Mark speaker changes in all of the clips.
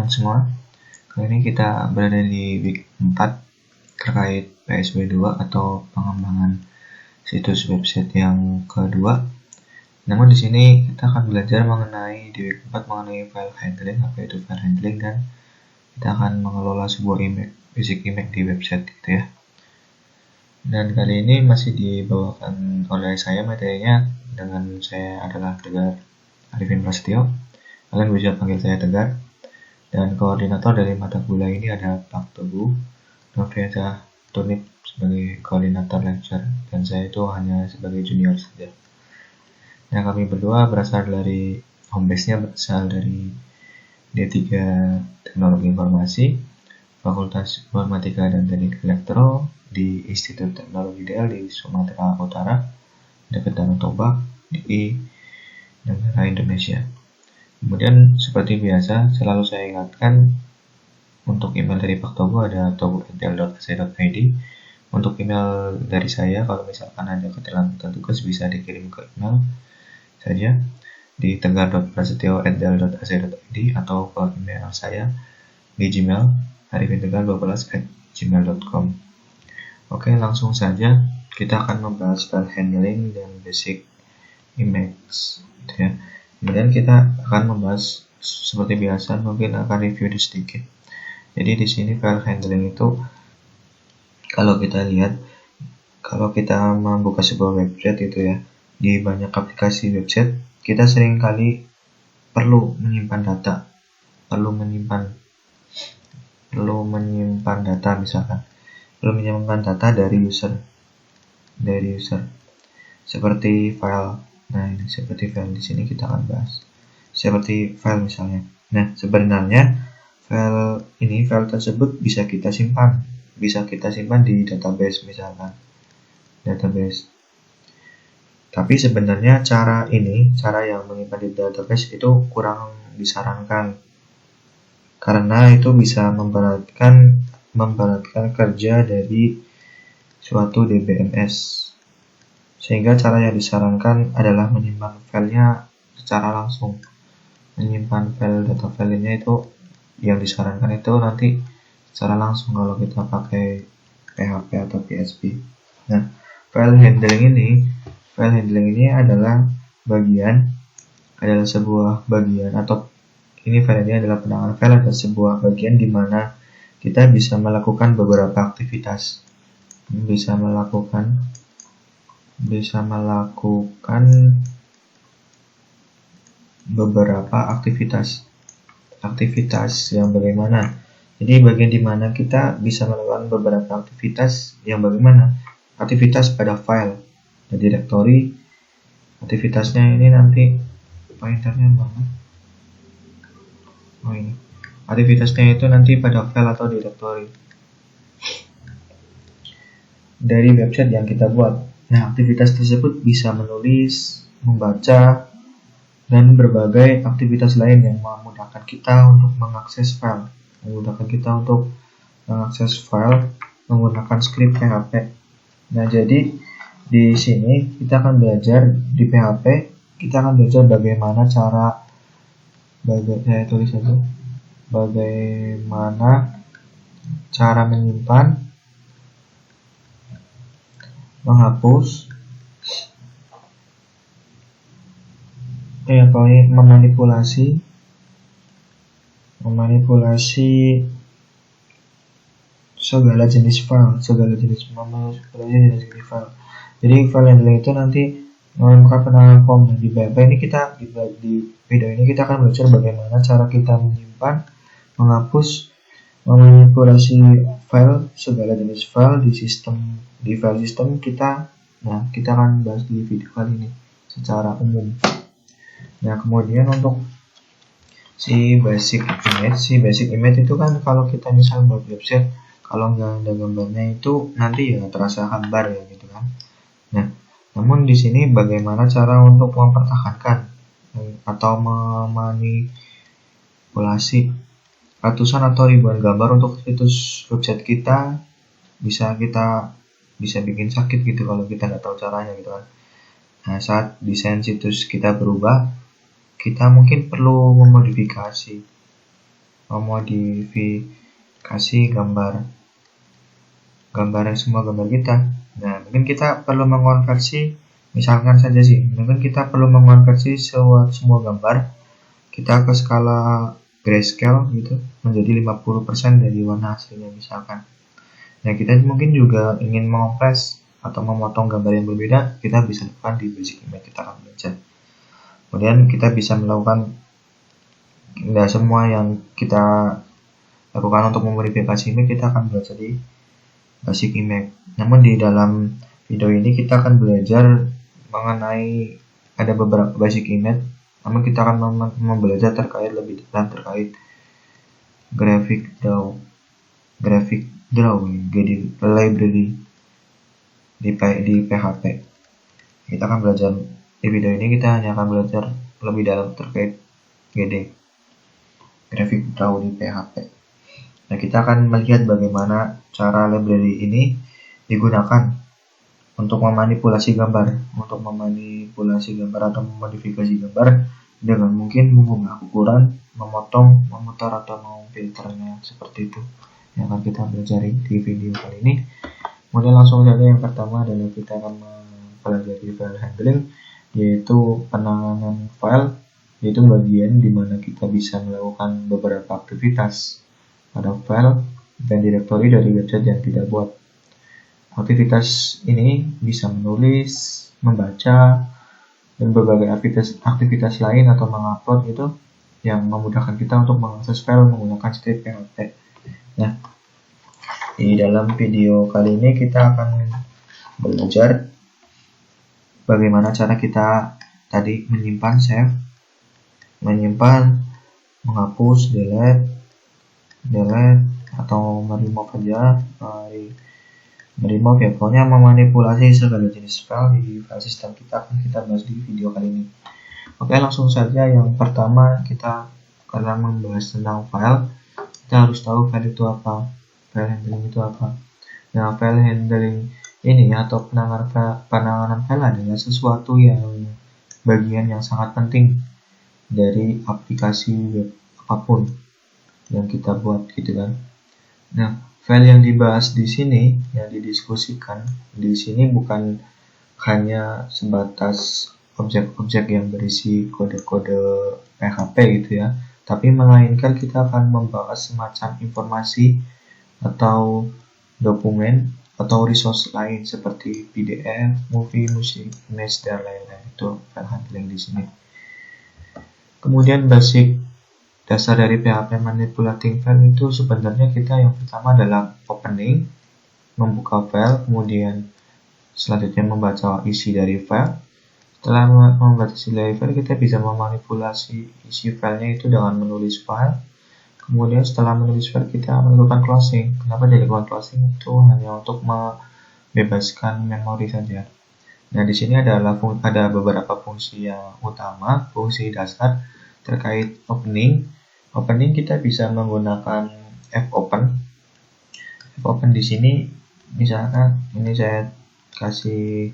Speaker 1: teman-teman semua. Kali ini kita berada di week 4 terkait PSW 2 atau pengembangan situs website yang kedua. Namun di sini kita akan belajar mengenai di week 4 mengenai file handling, apa itu file handling, dan kita akan mengelola sebuah basic image di website gitu ya. Dan kali ini masih dibawakan oleh saya materinya, dengan saya adalah Tegar Arifin Prasetyo. Kalian bisa panggil saya Tegar. Dan koordinator dari mata kuliah ini ada Pak Teguh Nofriansah Tunip sebagai koordinator lecture, dan saya itu hanya sebagai junior saja. Nah, kami berdua berasal dari home base-nya berasal dari D3 Teknologi Informasi, Fakultas Informatika dan Teknik Elektro di Institut Teknologi DL di Sumatera Utara, dekat Danau Toba, di negara Indonesia. Kemudian seperti biasa selalu saya ingatkan untuk email dari Pak Togo ada togo@tel.ac.id. Untuk email dari saya, kalau misalkan ada keterlambatan tugas bisa dikirim ke email saja di tegar.prasetyo@tel.ac.id atau ke email saya di Gmail arifintegar12@gmail.com. Oke, langsung saja kita akan membahas file handling dan basic image gitu ya. Kemudian kita akan membahas seperti biasa, mungkin akan review sedikit. Jadi di sini file handling itu, kalau kita lihat, kalau kita membuka sebuah website itu ya, di banyak aplikasi website kita sering kali perlu menyimpan data, perlu menyimpan data, misalkan perlu menyimpan data dari user seperti file. Nah, ini seperti file, di sini kita akan bahas seperti file misalnya. Nah, sebenarnya file tersebut bisa kita simpan di database, misalkan database. Tapi sebenarnya cara yang menyimpan di database itu kurang disarankan, karena itu bisa memberatkan kerja dari suatu DBMS. Sehingga cara yang disarankan adalah menyimpan filenya secara langsung. Menyimpan data filenya itu yang disarankan itu nanti secara langsung kalau kita pakai PHP atau PHP. Nah, file handling ini adalah sebuah bagian, atau ini file ini adalah penanganan file, ada sebuah bagian di mana kita bisa melakukan beberapa aktivitas. Bisa melakukan beberapa aktivitas yang bagaimana. Jadi bagian di mana kita bisa melakukan beberapa aktivitas yang bagaimana? Aktivitas pada file dan directory. Aktivitasnya ini nanti pointernya mana? Oh, ini. Aktivitasnya itu nanti pada file atau directory dari website yang kita buat. Nah, aktivitas tersebut bisa menulis, membaca, dan berbagai aktivitas lain yang memudahkan kita untuk mengakses file. Menggunakan script PHP. Nah, jadi di sini kita akan belajar di PHP, kita akan belajar bagaimana cara menyimpan, menghapus, memanipulasi segala jenis file. Jadi file handling itu nanti menggunakan penanganan form. Di video ini kita akan belajar bagaimana cara kita menyimpan, menghapus, memanipulasi file, segala jenis file di file system kita. Nah, kita akan bahas di video kali ini secara umum. Nah, kemudian untuk si basic image itu kan, kalau kita misal buat website, kalau nggak ada gambarnya itu nanti ya terasa hambar ya gitu kan. Nah, namun di sini bagaimana cara untuk mempertahankan atau memanipulasi ratusan atau ribuan gambar untuk situs website kita, bisa bikin sakit gitu kalau kita nggak tahu caranya gitu kan. Nah, saat desain situs kita berubah, kita mungkin perlu memodifikasi memodifikasi semua gambar kita. Nah, mungkin kita perlu mengonversi, misalkan saja sih, mungkin kita perlu mengonversi semua gambar kita ke skala grayscale gitu menjadi 50% dari warna hasilnya misalkan. Nah, kita mungkin juga ingin mengompres atau memotong gambar yang berbeda, kita bisa lakukan di basic image, kita akan belajar. Kemudian kita bisa melakukan semua yang kita lakukan untuk memodifikasi image, kita akan belajar di basic image. Namun di dalam video ini kita akan belajar mengenai ada beberapa basic image, namun kita akan belajar terkait lebih dalam terkait graphic draw library di PHP. Kita akan belajar di video ini, kita hanya akan belajar lebih dalam terkait graphic draw di PHP. Nah, kita akan melihat bagaimana cara library ini digunakan untuk memanipulasi gambar atau memodifikasi gambar dengan mungkin mengubah ukuran, memotong, memutar atau memfilternya, seperti itu yang akan kita pelajari di video kali ini. Kemudian langsung saja, yang pertama adalah kita akan mempelajari file handling, yaitu penanganan file, yaitu bagian di mana kita bisa melakukan beberapa aktivitas pada file dan direktori dari website yang kita buat. Aktivitas ini bisa menulis, membaca, dan berbagai aktivitas lain atau mengupload itu yang memudahkan kita untuk mengakses file menggunakan script PHP. Nah, di dalam video kali ini kita akan belajar bagaimana cara kita tadi menyimpan, save, menyimpan, menghapus, delete atau meremove aja, meremove ya, pokoknya memanipulasi segala jenis file di file system kita akan kita bahas di video kali ini. Oke, langsung saja. Yang pertama, kita karena membahas tentang file, kita harus tahu file itu apa, file handling itu apa. Nah, file handling ini atau penanganan file adalah sesuatu yang bagian yang sangat penting dari aplikasi web apapun yang kita buat gitu kan. Nah, file yang dibahas di sini, yang didiskusikan di sini bukan hanya sebatas objek-objek yang berisi kode-kode PHP gitu ya, tapi melainkan kita akan membahas semacam informasi atau dokumen atau resource lain seperti PDF, movie, musik, image, dan lain-lain. Itu file handling di sini. Kemudian basic dasar dari PHP manipulating file itu sebenarnya kita yang pertama adalah opening, membuka file, kemudian selanjutnya membaca isi dari file. Setelah membaca isi dari file, kita bisa memanipulasi isi filenya itu dengan menulis file. Kemudian setelah menulis file, kita melakukan closing. Kenapa dilakukan closing? Itu hanya untuk membebaskan memori saja. Nah, di sini ada beberapa fungsi yang utama, fungsi dasar terkait opening. Opening kita bisa menggunakan fopen. Fopen di sini misalkan ini saya kasih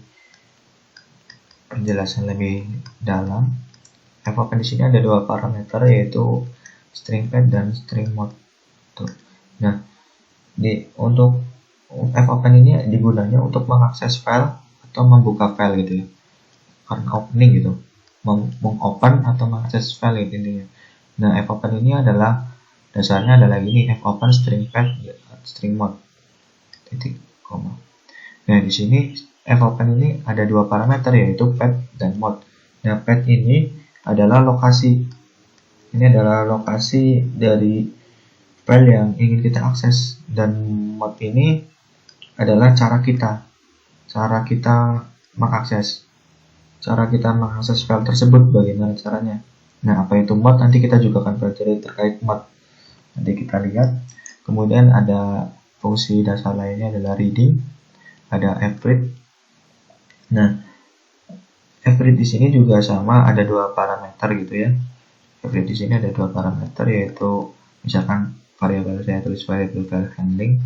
Speaker 1: penjelasan lebih dalam. Fopen di sini ada dua parameter, yaitu string path dan string mode. Tuh. Nah, untuk fopen ini digunanya untuk mengakses file atau membuka file gitu ya. Karena opening gitu, mengopen atau mengakses file gitu intinya. Nah, fopen ini adalah dasarnya adalah ini, fopen string path string mode titik koma. Nah, di sini fopen ini ada dua parameter, yaitu path dan mode. Nah, path ini adalah lokasi. Ini adalah lokasi dari file yang ingin kita akses, dan mode ini adalah cara kita mengakses file tersebut, bagaimana caranya. Nah, apa itu mode? Nanti kita juga akan pelajari terkait mode. Nanti kita lihat. Kemudian ada fungsi dasar lainnya adalah reading, ada fread. Nah, fread di sini juga sama, ada dua parameter gitu ya. Fread di sini ada dua parameter, yaitu misalkan variabel, saya tulis variabel file handling.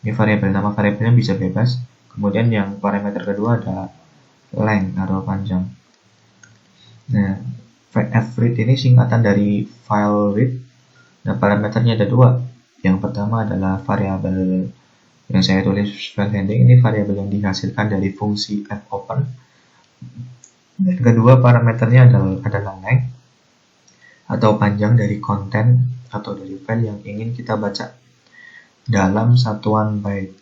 Speaker 1: Ini variabel, nama variabelnya bisa bebas. Kemudian yang parameter kedua ada length atau panjang. Nah, fread ini singkatan dari file read Nah, parameternya ada dua. Yang pertama adalah variabel yang saya tulis file handling, ini variabel yang dihasilkan dari fungsi fopen. Dan kedua, parameternya adalah length atau panjang dari konten atau dari file yang ingin kita baca dalam satuan byte,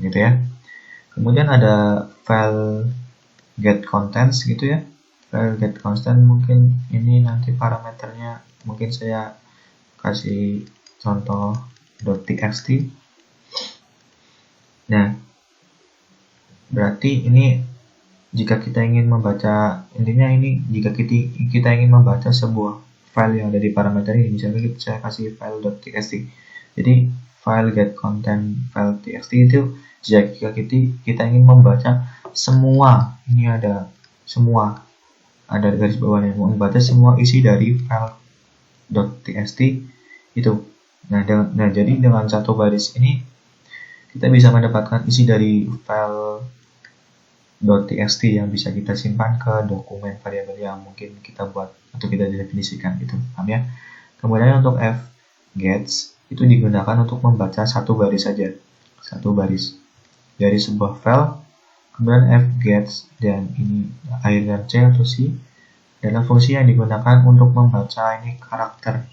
Speaker 1: gitu ya. Kemudian ada file get contents gitu ya. File get content mungkin ini nanti parameternya mungkin saya kasih contoh .txt. Nah, berarti ini jika kita ingin membaca, intinya ini jika kita ingin membaca sebuah file yang ada di parameter ini, misalnya saya kasih file .txt. Jadi file get content file txt itu jika kita ingin membaca semua, ini ada semua, ada garis bawahnya, membaca semua isi dari file .txt itu. Nah, jadi dengan satu baris ini kita bisa mendapatkan isi dari file .txt yang bisa kita simpan ke dokumen variabel yang mungkin kita buat atau kita definisikan gitu, paham ya? Kemudian untuk fgets itu digunakan untuk membaca satu baris saja, satu baris dari sebuah file. Kemudian fgets dan ini aliran C atau C adalah fungsi yang digunakan untuk membaca ini karakter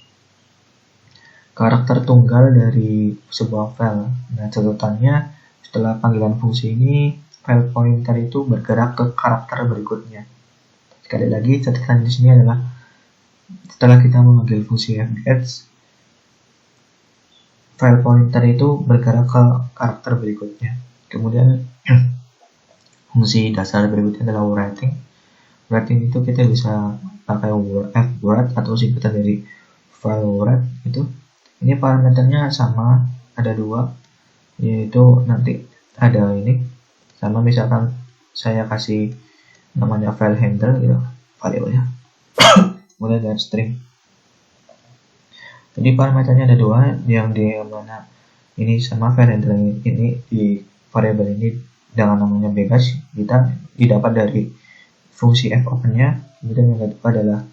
Speaker 1: tunggal dari sebuah file. Nah, catatannya setelah panggilan fungsi ini, file pointer itu bergerak ke karakter berikutnya. Sekali lagi, catatan di sini adalah setelah kita memanggil fungsi fgets, file pointer itu bergerak ke karakter berikutnya. Kemudian fungsi dasar berikutnya adalah writing. Writing itu kita bisa pakai fword atau singkatan dari file word itu. Ini parameternya sama, ada dua, yaitu nanti ada ini sama, misalkan saya kasih namanya file handler gitu, variabelnya mulai dari string. Jadi parameternya ada dua, yang di mana ini sama file handler ini di variabel ini dengan namanya bebas, kita didapat dari fungsi fopen-nya. Kemudian yang kedua adalah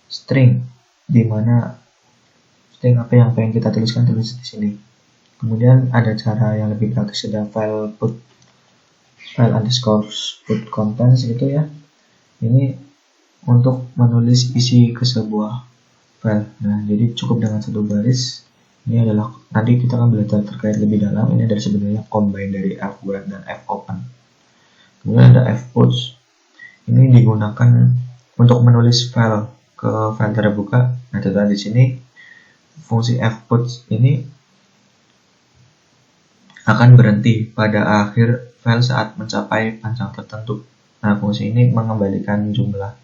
Speaker 1: string, di mana string apa yang pengen kita tulis di sini. Kemudian ada cara yang lebih praktis, ada file underscore put contents gitu ya. Ini untuk menulis isi ke sebuah file. Nah, jadi cukup dengan satu baris. Ini adalah nanti kita akan belajar terkait lebih dalam. Ini adalah sebenarnya combine dari fwrite dan fopen. Kemudian ada fputs. Ini digunakan untuk menulis file ke file terbuka. Nah, di sini fungsi fputs ini akan berhenti pada akhir file saat mencapai panjang tertentu. Nah, fungsi ini mengembalikan jumlah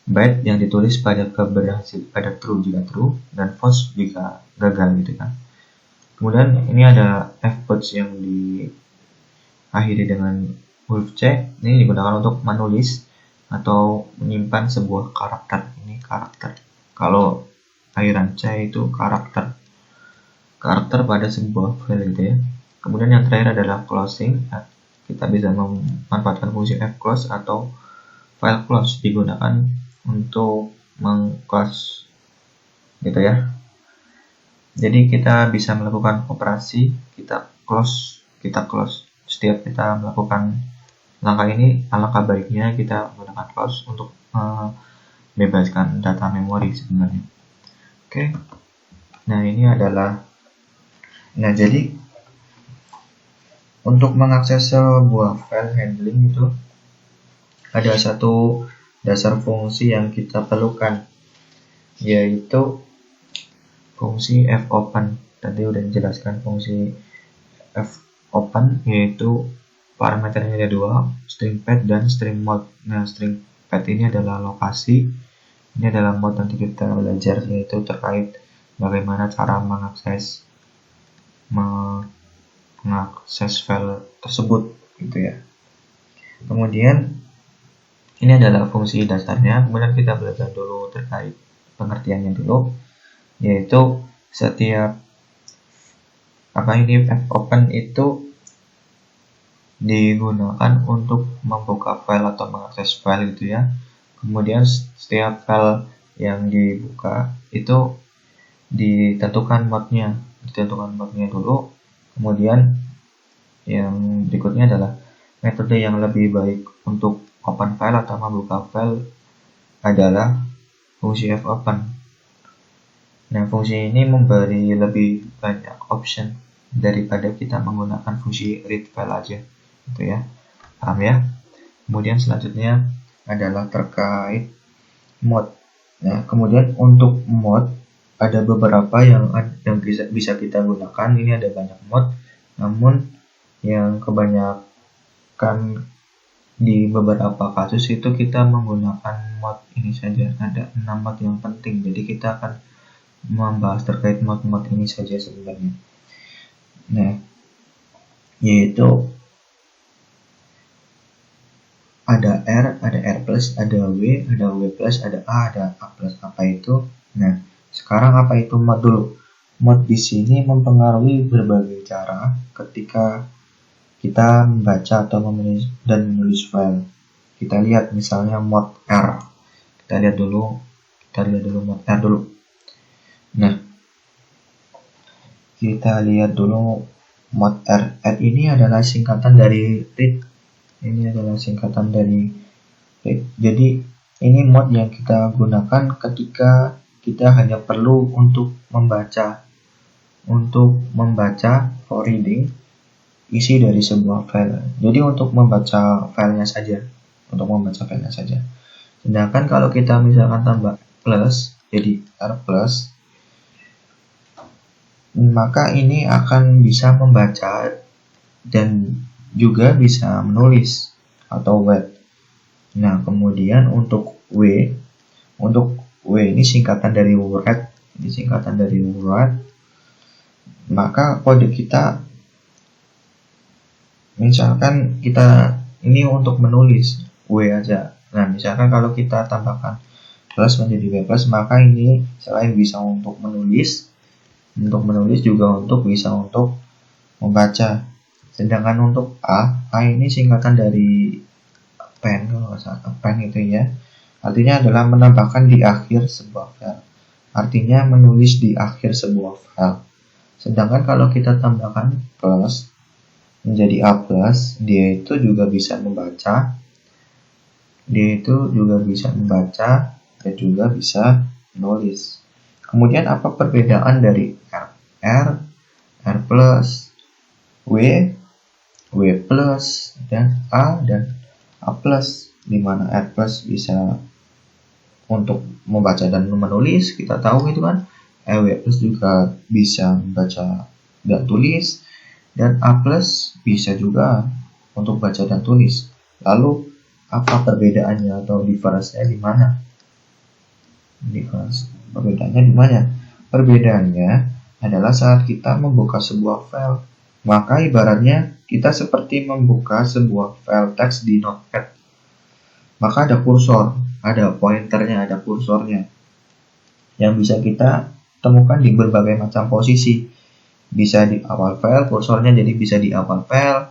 Speaker 1: byte yang ditulis pada true jika true dan false jika gagal gitu kan. Kemudian ini ada fputs yang diakhiri dengan huruf C. Ini digunakan untuk menulis atau menyimpan sebuah karakter. Ini karakter. Kalau akhiran C itu karakter pada sebuah file gitu ya. Kemudian yang terakhir adalah closing. Nah, kita bisa memanfaatkan fungsi fclose atau file close, digunakan untuk mengclose gitu ya. Jadi kita bisa melakukan operasi kita close. Setiap kita melakukan langkah ini, alangkah baiknya kita menggunakan close untuk bebaskan data memori sebenarnya. Oke. Nah, ini adalah jadi untuk mengakses sebuah file handling itu ada satu dasar fungsi yang kita perlukan, yaitu fungsi fopen. Tadi udah dijelaskan fungsi fopen, yaitu parameternya ada dua, string path dan string mode. Nah, string path ini adalah lokasi, ini adalah mode. Nanti kita belajar yaitu terkait bagaimana cara mengakses file tersebut gitu ya. Kemudian ini adalah fungsi dasarnya. Kemudian kita belajar dulu terkait pengertiannya dulu, yaitu setiap fopen itu digunakan untuk membuka file atau mengakses file gitu ya. Kemudian setiap file yang dibuka itu ditentukan modnya dulu. Kemudian yang berikutnya adalah metode yang lebih baik untuk open file atau membuka file adalah fungsi fopen. Nah, fungsi ini memberi lebih banyak option daripada kita menggunakan fungsi read file aja, gitu ya. Paham ya? Kemudian selanjutnya adalah terkait mod. Nah, kemudian untuk mod ada beberapa yang bisa kita gunakan. Ini ada banyak mod, namun yang kebanyakan di beberapa kasus itu kita menggunakan mod ini saja. Ada 6 mod yang penting, jadi kita akan membahas terkait mod-mod ini saja sebenarnya. Nah, yaitu ada R, ada R+, ada W, ada W+, ada A, ada A+. Apa itu? Nah, sekarang apa itu mod dulu? Mod di sini mempengaruhi berbagai cara ketika kita membaca atau menulis file. Kita lihat misalnya mod R. Kita lihat dulu mod R dulu. Nah, kita lihat dulu mod R. R ini adalah singkatan dari read. Jadi ini mod yang kita gunakan ketika kita hanya perlu untuk membaca for reading isi dari sebuah file. Jadi untuk membaca filenya saja. Sedangkan kalau kita misalkan tambah plus jadi R+, maka ini akan bisa membaca dan juga bisa menulis atau web. Nah, kemudian untuk W ini singkatan dari word. Maka kode kita misalkan kita ini untuk menulis W aja. Nah, misalkan kalau kita tambahkan plus menjadi W+, maka ini selain bisa untuk menulis juga bisa untuk membaca. Sedangkan untuk A ini singkatan dari append, kalau nggak salah append itu ya. Artinya adalah menambahkan di akhir sebuah file. Artinya menulis di akhir sebuah file. Sedangkan kalau kita tambahkan plus menjadi A+, dia itu juga bisa membaca. Dan juga bisa menulis. Kemudian apa perbedaan dari R+, W+, dan A A+, di mana R+ bisa untuk membaca dan menulis, kita tahu itu kan. W+ juga bisa membaca dan tulis, dan A+ bisa juga untuk baca dan tulis. Lalu apa perbedaannya atau difference-nya di mana? Perbedaannya adalah saat kita membuka sebuah file, maka ibaratnya kita seperti membuka sebuah file teks di Notepad. Maka ada kursor, ada pointernya, ada kursornya yang bisa kita temukan di berbagai macam posisi. Bisa di awal file, kursornya jadi bisa di awal file,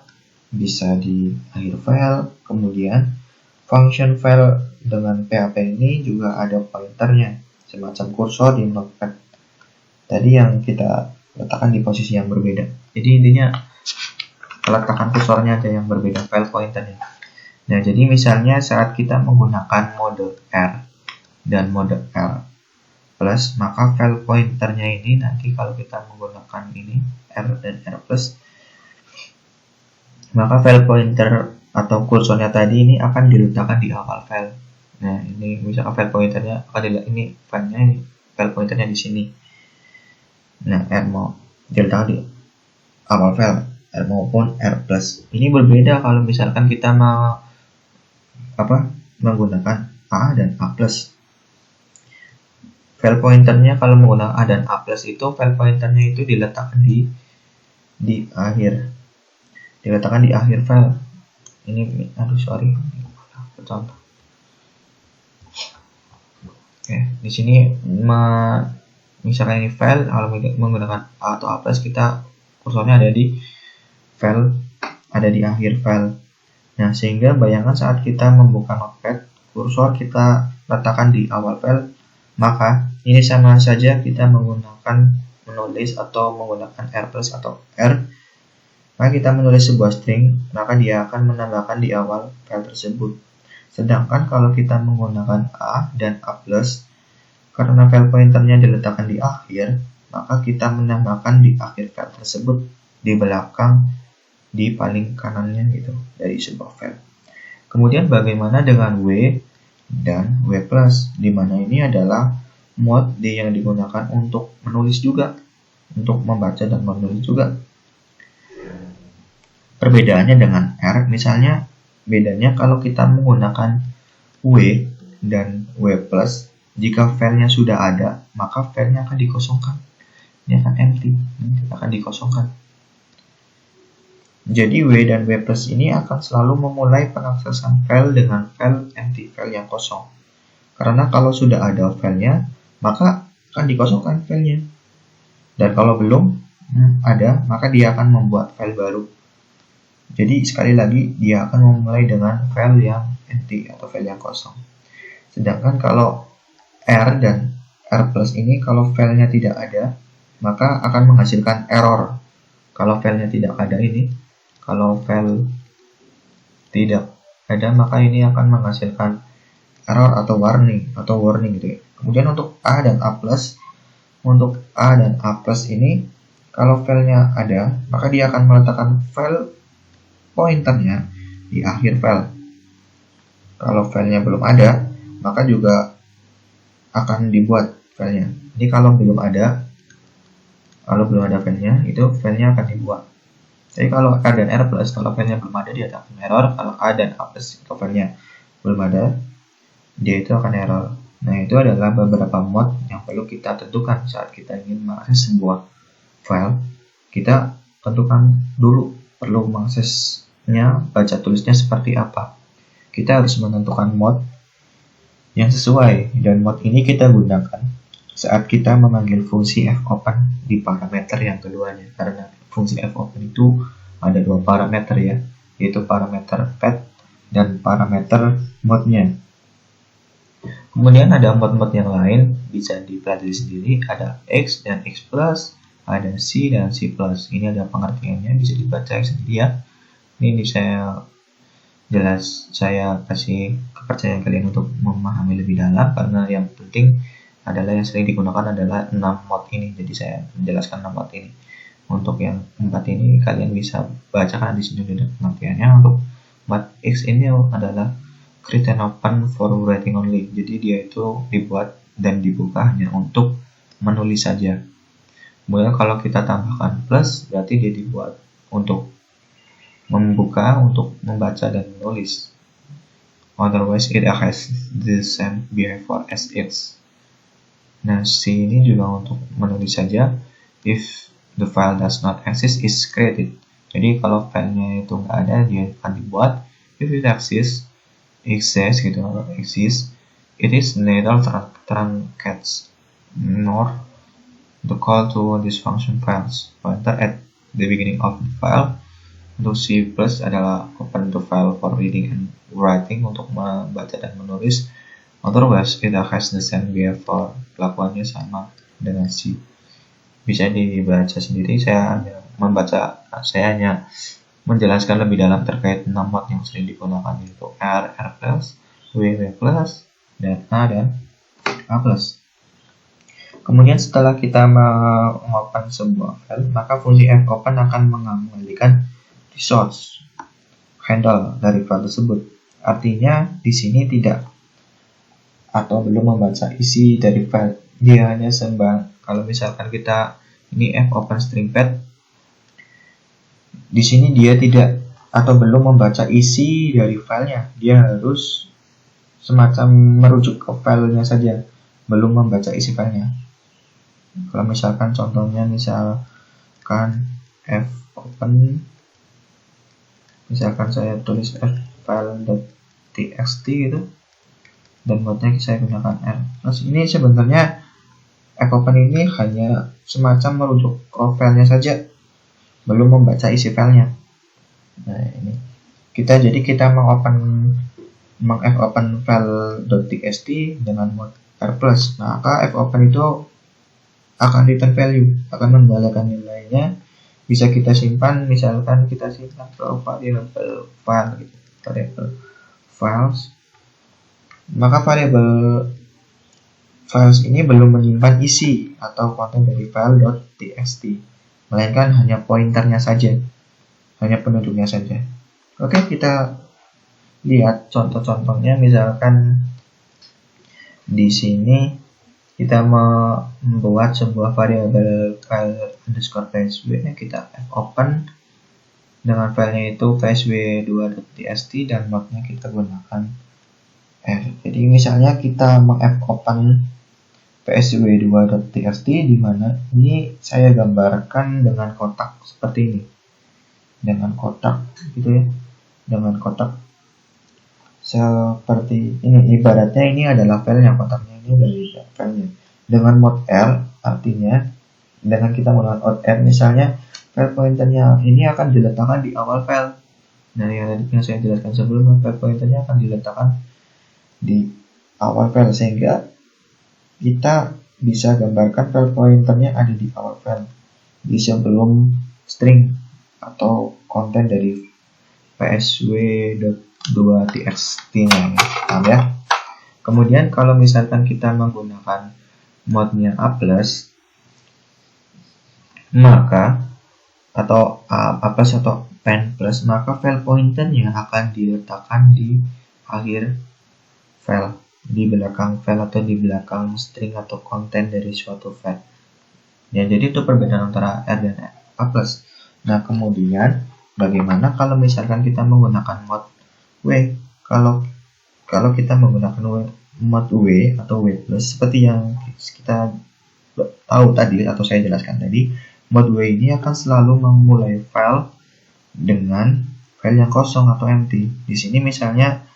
Speaker 1: bisa di akhir file. Kemudian function file dengan PHP ini juga ada pointernya, semacam kursor di Notepad. Tadi yang kita letakkan di posisi yang berbeda. Jadi intinya letakkan kursornya aja yang berbeda, file pointernya. Nah, jadi misalnya saat kita menggunakan mode R dan mode R+, maka file pointernya ini nanti kalau kita menggunakan ini R dan R+, maka file pointer atau kursornya tadi ini akan diletakkan di awal file. Nah, ini misalkan file pointernya ini file pointernya di sini. Nah, R mau diletakkan di awal file, R maupun R+. Ini berbeda kalau misalkan kita mau menggunakan A dan A+. File pointernya kalau menggunakan A dan A+ itu file pointernya itu diletakkan di akhir. Diletakkan di akhir file. Ini contoh. Oke, di sini misalkan ini file, kalau menggunakan A atau A+, kita kursornya ada di file, ada di akhir file. Nah, sehingga bayangkan saat kita membuka Notepad, kursor kita letakkan di awal file, Maka ini sama saja kita menggunakan menulis atau menggunakan R plus atau R. Maka kita menulis sebuah string, maka dia akan menambahkan di awal file tersebut. Sedangkan kalau kita menggunakan A dan A plus, karena file pointernya diletakkan di akhir, maka kita menambahkan di akhir file tersebut, di belakang, di paling kanannya gitu dari sebuah file. Kemudian bagaimana dengan W dan W plus, di mana ini adalah mode yang digunakan untuk menulis juga, untuk membaca dan menulis juga. Perbedaannya dengan R, misalnya bedanya kalau kita menggunakan W dan W plus, jika filenya sudah ada, maka filenya akan dikosongkan. Ini akan empty, akan dikosongkan. Jadi W dan W plus ini akan selalu memulai pengaksesan file dengan file empty, file yang kosong. Karena kalau sudah ada filenya, maka akan dikosongkan filenya. Dan kalau belum ada, maka dia akan membuat file baru. Jadi sekali lagi dia akan memulai dengan file yang empty atau file yang kosong. Sedangkan kalau R dan R plus ini kalau filenya tidak ada, maka akan menghasilkan error. Kalau filenya tidak ada ini, kalau file tidak ada, maka ini akan menghasilkan error atau warning gitu ya. Kemudian untuk A dan A plus, untuk A dan A plus ini kalau filenya ada, maka dia akan meletakkan file pointernya di akhir file. Kalau filenya belum ada, maka juga akan dibuat filenya. Jadi kalau belum ada filenya, itu filenya akan dibuat. Jadi kalau A dan R plus, kalau filenya belum ada dia akan error. Kalau A dan A plus, kalau filenya belum ada, dia itu akan error. Nah, itu adalah beberapa mode yang perlu kita tentukan saat kita ingin mengakses sebuah file. Kita tentukan dulu perlu mengaksesnya, baca tulisnya seperti apa. Kita harus menentukan mode yang sesuai, dan mode ini kita gunakan saat kita memanggil fungsi fopen di parameter yang keduanya. Karena fungsi fopen itu ada dua parameter ya, yaitu parameter path dan parameter mode-nya. Kemudian ada mode-mode yang lain, bisa dipelajari sendiri, ada X dan X plus, ada C dan C plus. Ini ada pengertiannya, bisa dibaca sendiri ya. Ini saya kasih kepercayaan kalian untuk memahami lebih dalam, karena yang penting adalah yang sering digunakan adalah 6 mode ini. Jadi saya menjelaskan 6 mode ini. Untuk yang 4 ini kalian bisa bacakan di sini ada pengertiannya. Untuk mode X ini adalah create and open for writing only. Jadi dia itu dibuat dan dibuka hanya untuk menulis saja. Kemudian kalau kita tambahkan plus, berarti dia dibuat untuk membuka, untuk membaca dan menulis. Otherwise it has the same behavior as X. Nah, C ini juga untuk menulis saja. If the file does not exist, is created. Jadi kalau filenya itu nggak ada, dia akan dibuat. If it exists, it is neither truncates nor the call to this function files pointer at the beginning of the file. Untuk C plus adalah open the file for reading and writing, untuk membaca dan menulis. Otherwise it has the same behavior, kelakuannya sama dengan C. Bisa dibaca sendiri, saya hanya menjelaskan lebih dalam terkait 6 mode yang sering digunakan, yaitu R, R plus, W, W plus, dan A plus. Kemudian setelah kita mengopen sebuah file, maka fungsi fopen akan mengembalikan resource handle dari file tersebut. Artinya di sini tidak atau belum membaca isi dari file. Dia hanya kalau misalkan kita ini fopen string path, di sini dia tidak atau belum membaca isi dari filenya. Dia harus semacam merujuk ke filenya saja, belum membaca isi filenya. Kalau misalkan contohnya misalkan fopen, misalkan saya tulis file.txt gitu, dan mode-nya saya gunakan R. Terus ini sebenarnya fopen ini hanya semacam merujuk ke filenya saja, belum membaca isi filenya. Nah, ini kita mengopen file.txt dengan mode R+, maka fopen itu akan return value, akan mengembalikan nilainya, bisa kita simpan, misalkan kita simpan ke variable file gitu, variable files, maka variable files ini belum menyimpan isi atau konten dari file.txt, melainkan hanya pointernya saja, hanya penduduknya saja. Oke, kita lihat contoh-contohnya. Misalkan di sini kita membuat sebuah variabel file underscore psw, kita fopen dengan filenya itu psw2.txt dan mapnya kita gunakan R. Jadi misalnya kita mengopen psw2.txt, di mana ini saya gambarkan dengan kotak seperti ini, dengan kotak gitu ya, dengan kotak seperti ini. Ibaratnya ini adalah filenya, kotaknya ini dari filenya. Dengan mode R, artinya dengan kita menggunakan mode R, misalnya file pointernya ini akan diletakkan di awal file. Nah, yang saya jelaskan sebelumnya, file pointernya akan diletakkan di awal file, sehingga kita bisa gambarkan file pointernya ada di awal file, di sebelum string atau konten dari psw.2txt-nya, ya. Kemudian kalau misalkan kita menggunakan mode-nya A+, maka atau A+ atau pen+, maka file pointernya akan diletakkan di akhir file, di belakang file atau di belakang string atau konten dari suatu file. Ya, jadi itu perbedaan antara R dan A+. Nah, kemudian bagaimana kalau misalkan kita menggunakan mode W? Kalau kita menggunakan mode W atau W+, seperti yang kita tahu tadi atau saya jelaskan tadi, mode W ini akan selalu memulai file dengan file yang kosong atau empty. Di sini misalnya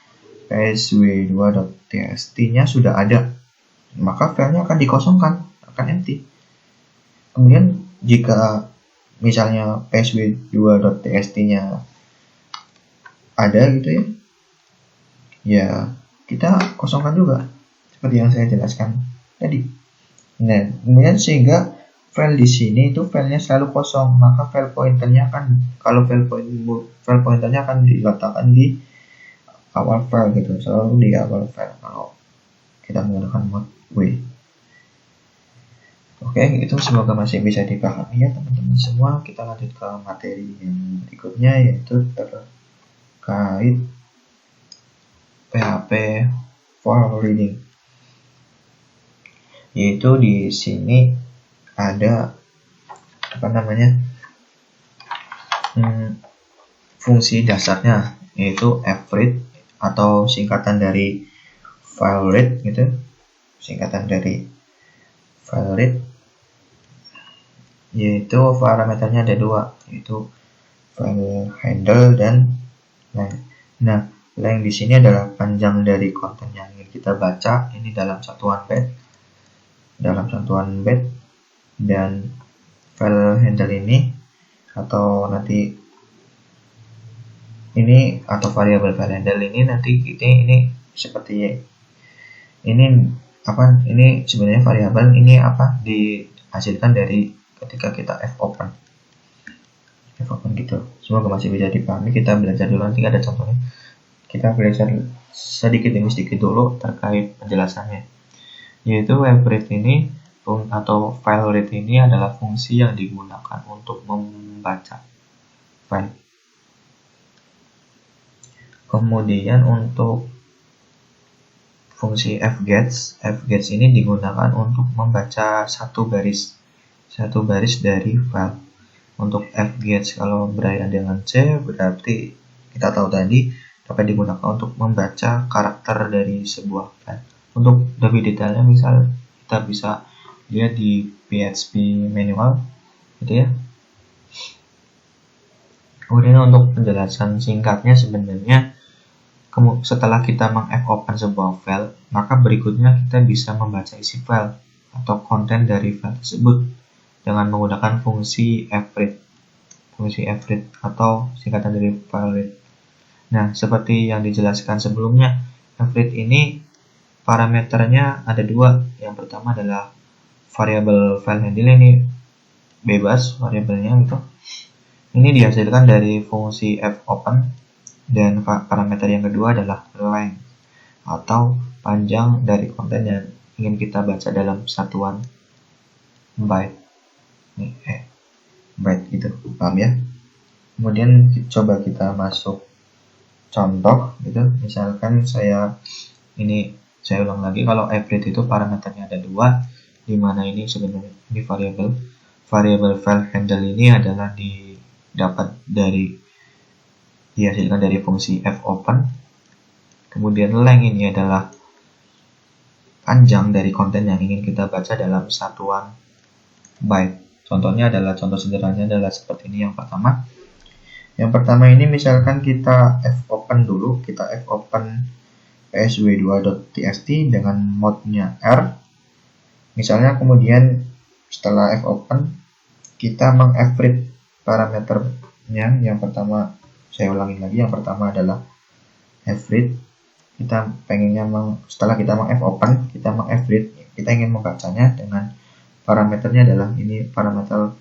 Speaker 1: psw2.txt-nya sudah ada, maka filenya akan dikosongkan, akan empty. Kemudian jika misalnya psw2.txt-nya ada gitu ya, ya kita kosongkan juga seperti yang saya jelaskan tadi. Nah, kemudian sehingga file di sini itu filenya selalu kosong, maka file pointernya akan, kalau file pointernya akan diletakkan di awal file gitu, selalu di awal file kalau kita menggunakan mode W. Oke, itu semoga masih bisa dipahami ya teman-teman semua. Kita lanjut ke materi yang berikutnya, yaitu terkait PHP forwarding. Yaitu di sini ada fungsi dasarnya, yaitu fread atau singkatan dari file read gitu, singkatan dari file read, yaitu parameternya ada dua, yaitu file handle dan length. Nah, length di sini adalah panjang dari konten yang ingin kita baca, ini dalam satuan byte, dan file handle ini atau nanti ini atau variabel file handle ini nanti ini seperti ini sebenarnya variabel ini dihasilkan dari ketika kita fopen gitu. Semoga masih bisa dipahami. Kita belajar dulu, nanti ada contohnya. Kita belajar sedikit demi sedikit dulu terkait penjelasannya, yaitu read ini atau file read ini adalah fungsi yang digunakan untuk membaca file. Kemudian untuk fungsi fgets ini digunakan untuk membaca satu baris dari file. Untuk fgets kalau berada dengan C, berarti kita tahu tadi dapat digunakan untuk membaca karakter dari sebuah file. Untuk lebih detailnya, misal kita bisa lihat di PHP manual gitu ya. Kemudian untuk penjelasan singkatnya, sebenarnya setelah kita mengopen sebuah file, maka berikutnya kita bisa membaca isi file atau konten dari file tersebut dengan menggunakan fungsi fread atau singkatan dari file read. Nah, seperti yang dijelaskan sebelumnya, fread ini parameternya ada dua. Yang pertama adalah variabel file handle, ini bebas variabelnya gitu. Ini dihasilkan dari fungsi fopen, dan parameter yang kedua adalah length atau panjang dari konten yang ingin kita baca dalam satuan byte. Byte gitu, paham ya? Kemudian coba kita masuk contoh gitu. Misalkan saya ulang lagi, kalau average itu parameternya ada dua, dimana ini sebenarnya ini variabel file handle ini adalah dihasilkan dari fungsi fopen. Kemudian length ini adalah panjang dari konten yang ingin kita baca dalam satuan byte. Contohnya contoh sederhananya adalah seperti ini. Yang pertama ini misalkan kita fopen dulu, kita fopen psw2.txt dengan mode-nya R. Misalnya kemudian setelah fopen kita mengaverage parameternya. Yang pertama, saya ulangi lagi, yang pertama adalah average. Kita pengennya setelah kita fopen, kita mengaverage, kita ingin membacanya dengan parameternya adalah ini, parameter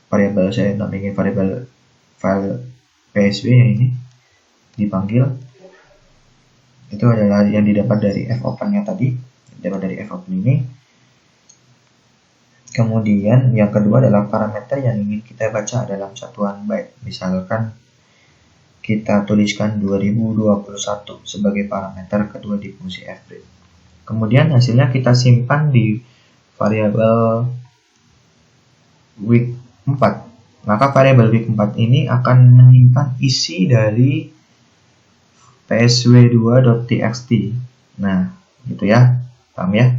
Speaker 1: variabel saya namanya variabel file psw yang ini dipanggil. Itu adalah yang didapat dari fopen-nya tadi, dapat dari fopen ini. Kemudian yang kedua adalah parameter yang ingin kita baca dalam satuan byte. Misalkan kita tuliskan 2021 sebagai parameter kedua di fungsi average. Kemudian hasilnya kita simpan di variabel week 4. Maka variabel week 4 ini akan menyimpan isi dari psw2.txt. Nah, gitu ya. Paham ya?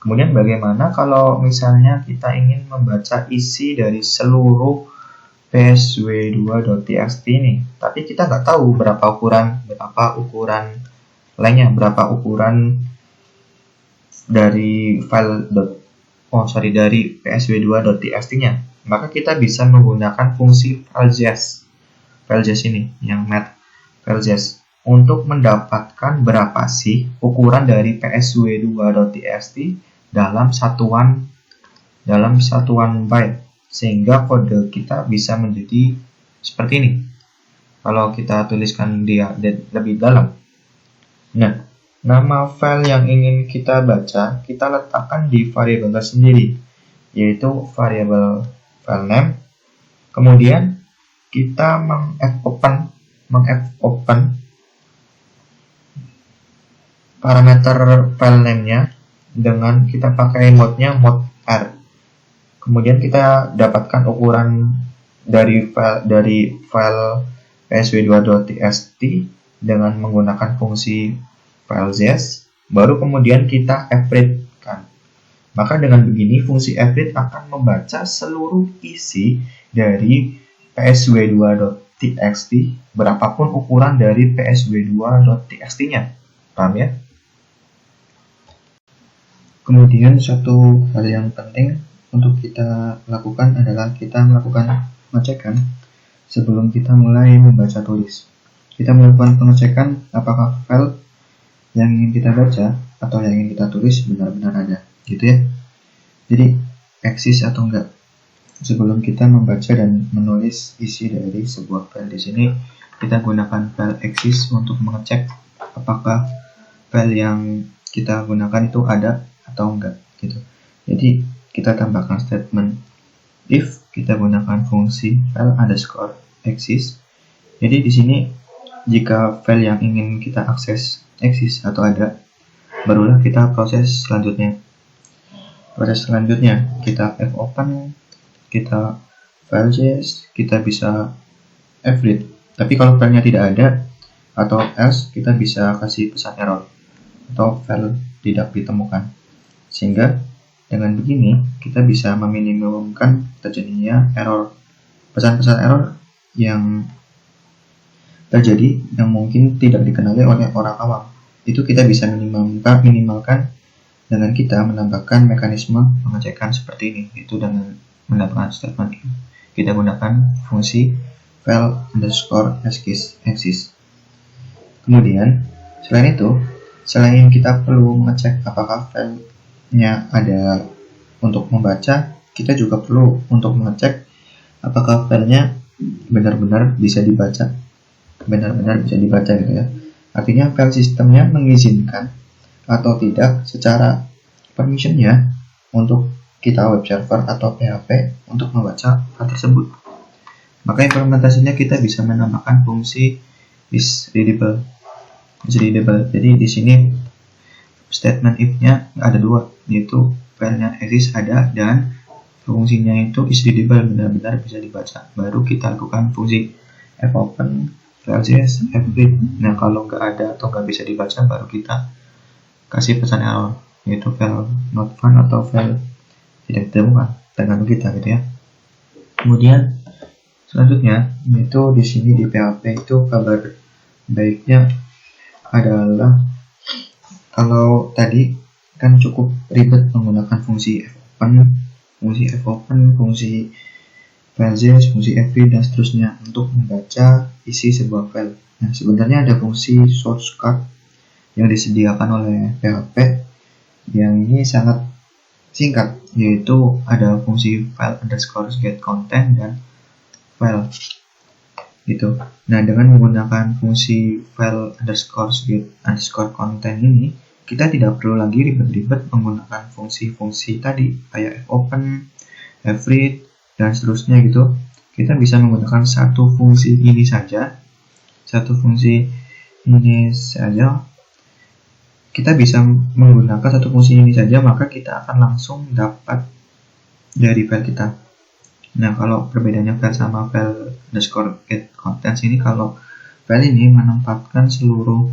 Speaker 1: Kemudian bagaimana kalau misalnya kita ingin membaca isi dari seluruh psw2.txt ini, tapi kita nggak tahu berapa ukuran lengthnya, berapa ukuran dari dari psw2.txt-nya. Maka kita bisa menggunakan fungsi fileJS ini, yang math fileJS, untuk mendapatkan berapa sih ukuran dari psw2.txt dalam satuan byte, sehingga kode kita bisa menjadi seperti ini. Kalau kita tuliskan dia lebih dalam. Nah, nama file yang ingin kita baca kita letakkan di variabel tersendiri, yaitu variabel file name. Kemudian kita mengopen parameter file name-nya dengan kita pakai mode-nya mode R. Kemudian kita dapatkan ukuran dari file psw2.txt dengan menggunakan fungsi fileJS, baru kemudian kita average-kan. Maka dengan begini fungsi average akan membaca seluruh isi dari psw2.txt berapapun ukuran dari psw2.txt-nya. Paham ya? Kemudian satu hal yang penting untuk kita lakukan adalah kita melakukan pengecekan sebelum kita mulai membaca tulis. Kita melakukan pengecekan apakah file yang ingin kita baca atau yang ingin kita tulis benar-benar ada, gitu ya. Jadi eksis atau enggak sebelum kita membaca dan menulis isi dari sebuah file. Di sini kita gunakan file eksis untuk mengecek apakah file yang kita gunakan itu ada atau enggak, gitu. Jadi kita tambahkan statement if, kita gunakan fungsi file underscore eksis. Jadi di sini jika file yang ingin kita akses eksis atau ada, barulah kita proses selanjutnya. Proses selanjutnya kita fopen, kita fileJS, kita bisa average. Tapi kalau filenya tidak ada atau else, kita bisa kasih pesan error atau file tidak ditemukan. Sehingga dengan begini kita bisa meminimumkan terjadinya error, pesan-pesan error yang terjadi yang mungkin tidak dikenali oleh orang awam. Itu kita bisa minimalkan dengan kita menambahkan mekanisme pengecekan seperti ini, yaitu dengan mendapatkan statement if. Kita gunakan fungsi file underscore eksis. Kemudian selain itu Selain kita perlu mengecek apakah filenya ada untuk membaca, kita juga perlu untuk mengecek apakah filenya benar-benar bisa dibaca, gitu ya. Artinya file sistemnya mengizinkan atau tidak secara permissionnya untuk kita web server atau PHP untuk membaca file tersebut. Maka implementasinya kita bisa menambahkan fungsi is readable. Jadi di sini statement if-nya ada dua, yaitu filenya exist ada dan fungsinya itu is readable, benar-benar bisa dibaca. Baru kita lakukan fungsi fopen, file.js, fread. Nah, kalau nggak ada atau nggak bisa dibaca, baru kita kasih pesan error, yaitu file not found atau file tidak ditemukan, tergantung kita gitu ya. Kemudian selanjutnya, yaitu di sini di PHP itu kabar baiknya adalah kalau tadi kan cukup ribet menggunakan fungsi fopen, fungsi file.js, fungsi fread dan seterusnya untuk membaca isi sebuah file. Nah, sebenarnya ada fungsi shortcut yang disediakan oleh PHP yang ini sangat singkat, yaitu ada fungsi file_get_content dan file gitu. Nah, dengan menggunakan fungsi file_get_content ini, kita tidak perlu lagi ribet-ribet menggunakan fungsi-fungsi tadi kayak fopen, fread dan seterusnya gitu. Kita bisa menggunakan satu fungsi ini saja. Kita bisa menggunakan satu fungsi ini saja, maka kita akan langsung dapat dari file kita. Nah, kalau perbedaannya file sama file_get_contents ini, kalau file ini menempatkan seluruh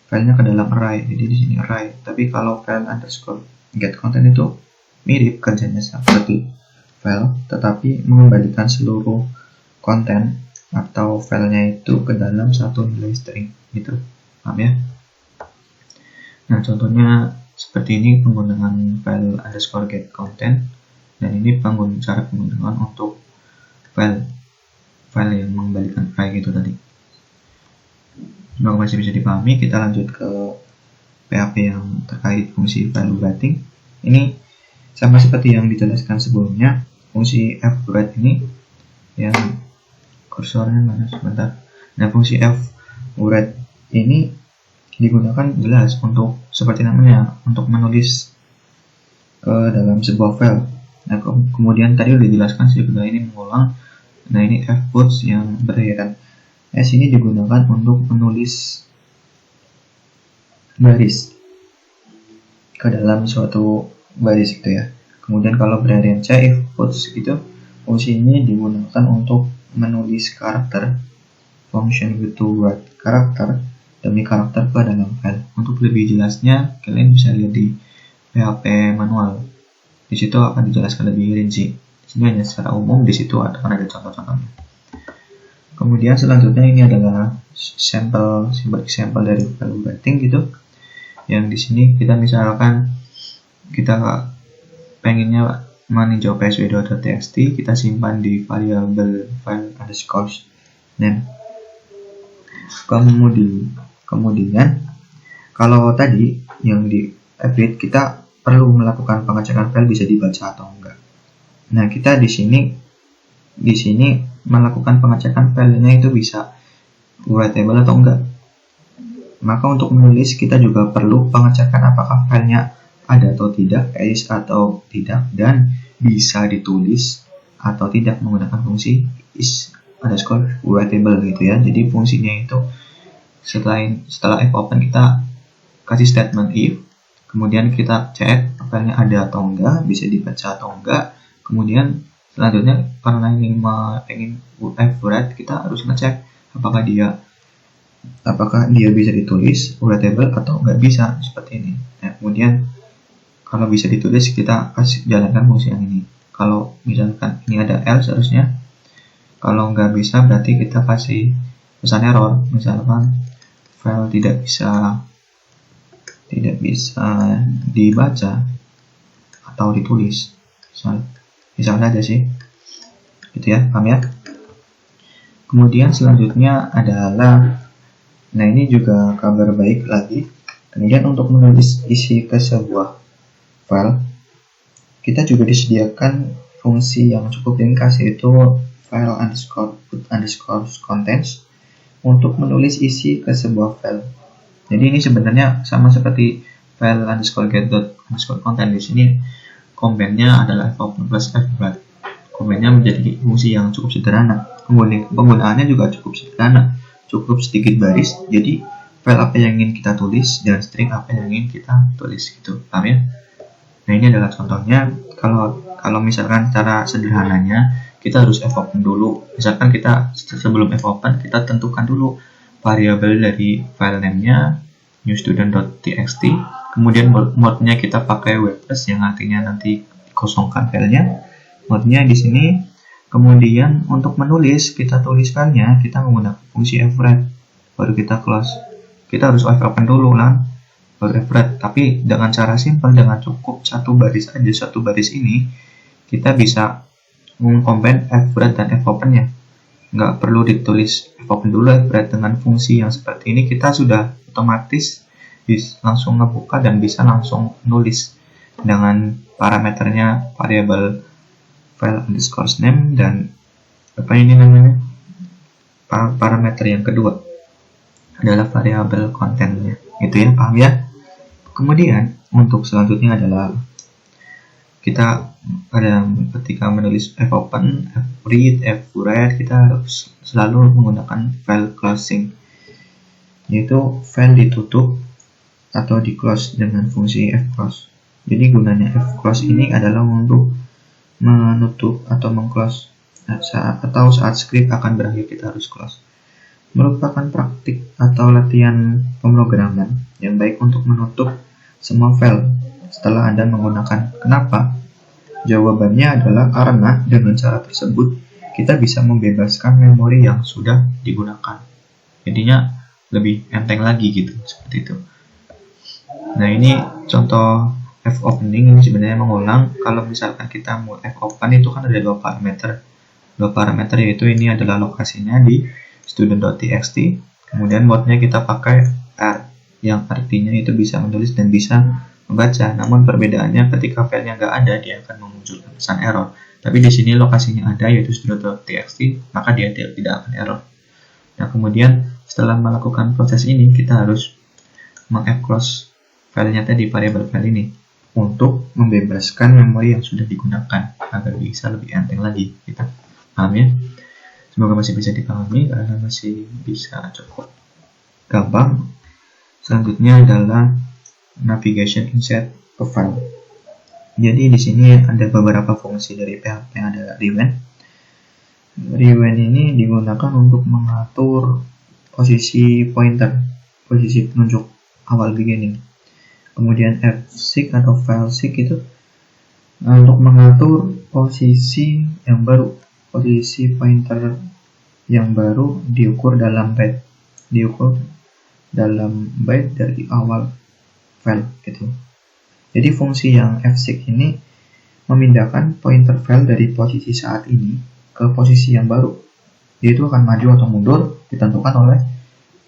Speaker 1: filenya ke dalam array, jadi di sini array. Tapi kalau file_get_content itu mirip kerjanya seperti file, tetapi mengembalikan seluruh konten atau filenya itu ke dalam satu nilai string gitu, paham ya? Nah, contohnya seperti ini penggunaan file_get_content. Dan ini cara penggunaan untuk file yang mengembalikan array gitu tadi. Semoga masih bisa dipahami. Kita lanjut ke PHP yang terkait fungsi value writing. Ini sama seperti yang dijelaskan sebelumnya. Fungsi fwrite ini yang kursornya mana sebentar. Nah, fungsi fwrite ini digunakan jelas untuk seperti namanya, untuk menulis ke dalam sebuah file. Nah, kemudian tadi udah dijelaskan sih, ini mengulang. Nah, ini fputs yang berakhiran s ini digunakan untuk menulis baris ke dalam suatu baris gitu ya. Kemudian kalau berakhiran c, ifputs gitu, fungsi ini digunakan untuk menulis karakter, function to write karakter demi karakter ke dalam file. Untuk lebih jelasnya, kalian bisa lihat di PHP manual. Di situ akan dijelaskan lebih rinci. Di sini hanya secara umum, di situ akan ada contoh-contohnya. Kemudian selanjutnya ini adalah sampel dari value writing gitu. Yang di sini kita misalkan kita pengennya meninjau psw.txt, kita simpan di variabel file_name. Kemudian kalau tadi yang di fread kita perlu melakukan pengecekan file bisa dibaca atau enggak. Nah, kita di sini melakukan pengecekan filenya itu bisa writable atau enggak. Maka untuk menulis kita juga perlu pengecekan apakah filenya ada atau tidak, exist atau tidak, dan bisa ditulis atau tidak menggunakan fungsi is_writable gitu ya. Jadi fungsinya itu setelah fopen kita kasih statement if, kemudian kita cek filenya ada atau enggak, bisa dibaca atau enggak. Kemudian selanjutnya karena ini pengen fwrite, kita harus ngecek apakah dia bisa ditulis writable atau enggak bisa, seperti ini. Nah, kemudian kalau bisa ditulis kita kasih jalankan fungsi yang ini. Kalau misalkan ini ada else harusnya, kalau enggak bisa berarti kita kasih pesan error, misalkan file tidak bisa dibaca atau ditulis, misalnya aja sih gitu ya, paham ya? Kemudian selanjutnya adalah, nah ini juga kabar baik lagi, Kemudian untuk menulis isi ke sebuah file, kita juga disediakan fungsi yang cukup ringkas, yaitu file underscore contents untuk menulis isi ke sebuah file. Jadi ini sebenarnya sama seperti file underscore get underscore content. Di sini komennya adalah fopen plus fbrat. Komennya menjadi fungsi yang cukup sederhana. Kemudian penggunaannya juga cukup sederhana, cukup sedikit baris. Jadi file apa yang ingin kita tulis dan string apa yang ingin kita tulis gitu, paham ya? Nah, ini adalah contohnya. Kalau misalkan cara sederhananya kita harus fopen dulu. Misalkan kita sebelum fopen kita tentukan dulu variabel dari file name-nya newstudent.txt, kemudian mode-nya kita pakai WordPress yang artinya nanti dikosongkan filenya. Mode-nya di sini. Kemudian untuk menulis, kita tuliskannya kita menggunakan fungsi fret, baru kita close. Kita harus open dulu lah, baru fret. Tapi dengan cara simpel, dengan cukup satu baris aja, satu baris ini kita bisa mengcombine fret dan fopen-nya. Nggak perlu ditulis fopen dulu fret. Dengan fungsi yang seperti ini kita sudah otomatis langsung ngebuka dan bisa langsung nulis dengan parameternya variabel file underscore name dan apa ini namanya, parameter yang kedua adalah variabel kontennya, itu ya, paham ya? Kemudian untuk selanjutnya adalah kita ketika menulis fopen, fread, fret, kita harus selalu menggunakan file closing, yaitu file ditutup atau di close dengan fungsi fclose. Jadi gunanya fclose ini adalah untuk menutup atau mengclose saat script akan berakhir kita harus close. Merupakan praktik atau latihan pemrograman yang baik untuk menutup semua file setelah Anda menggunakan. Kenapa? Jawabannya adalah karena dengan cara tersebut kita bisa membebaskan memori yang sudah digunakan. Jadinya lebih enteng lagi gitu, seperti itu. Nah, ini contoh fopening. Ini sebenarnya mengulang. Kalau misalkan kita mau fopen itu kan ada dua parameter, yaitu ini adalah lokasinya di student.txt, kemudian mode-nya kita pakai R, yang artinya itu bisa menulis dan bisa membaca. Namun perbedaannya ketika filenya nggak ada, dia akan memunculkan pesan error. Tapi di sini lokasinya ada, yaitu student.txt, maka dia tidak akan error. Nah, kemudian setelah melakukan proses ini, kita harus meng-close filenya tadi, variabel file ini, untuk membebaskan memori yang sudah digunakan agar bisa lebih enteng lagi. Kita paham ya? Semoga masih bisa dipahami karena masih bisa cukup gampang. Selanjutnya adalah navigation inside ke file. Jadi di sini ada beberapa fungsi dari PHP yang ada rewind. Rewind ini digunakan untuk mengatur posisi pointer, posisi penunjuk awal beginning. Kemudian fseek atau fileseek itu untuk mengatur posisi yang baru, posisi pointer yang baru diukur dalam byte dari awal file gitu. Jadi fungsi yang fseek ini memindahkan pointer file dari posisi saat ini ke posisi yang baru, yaitu akan maju atau mundur ditentukan oleh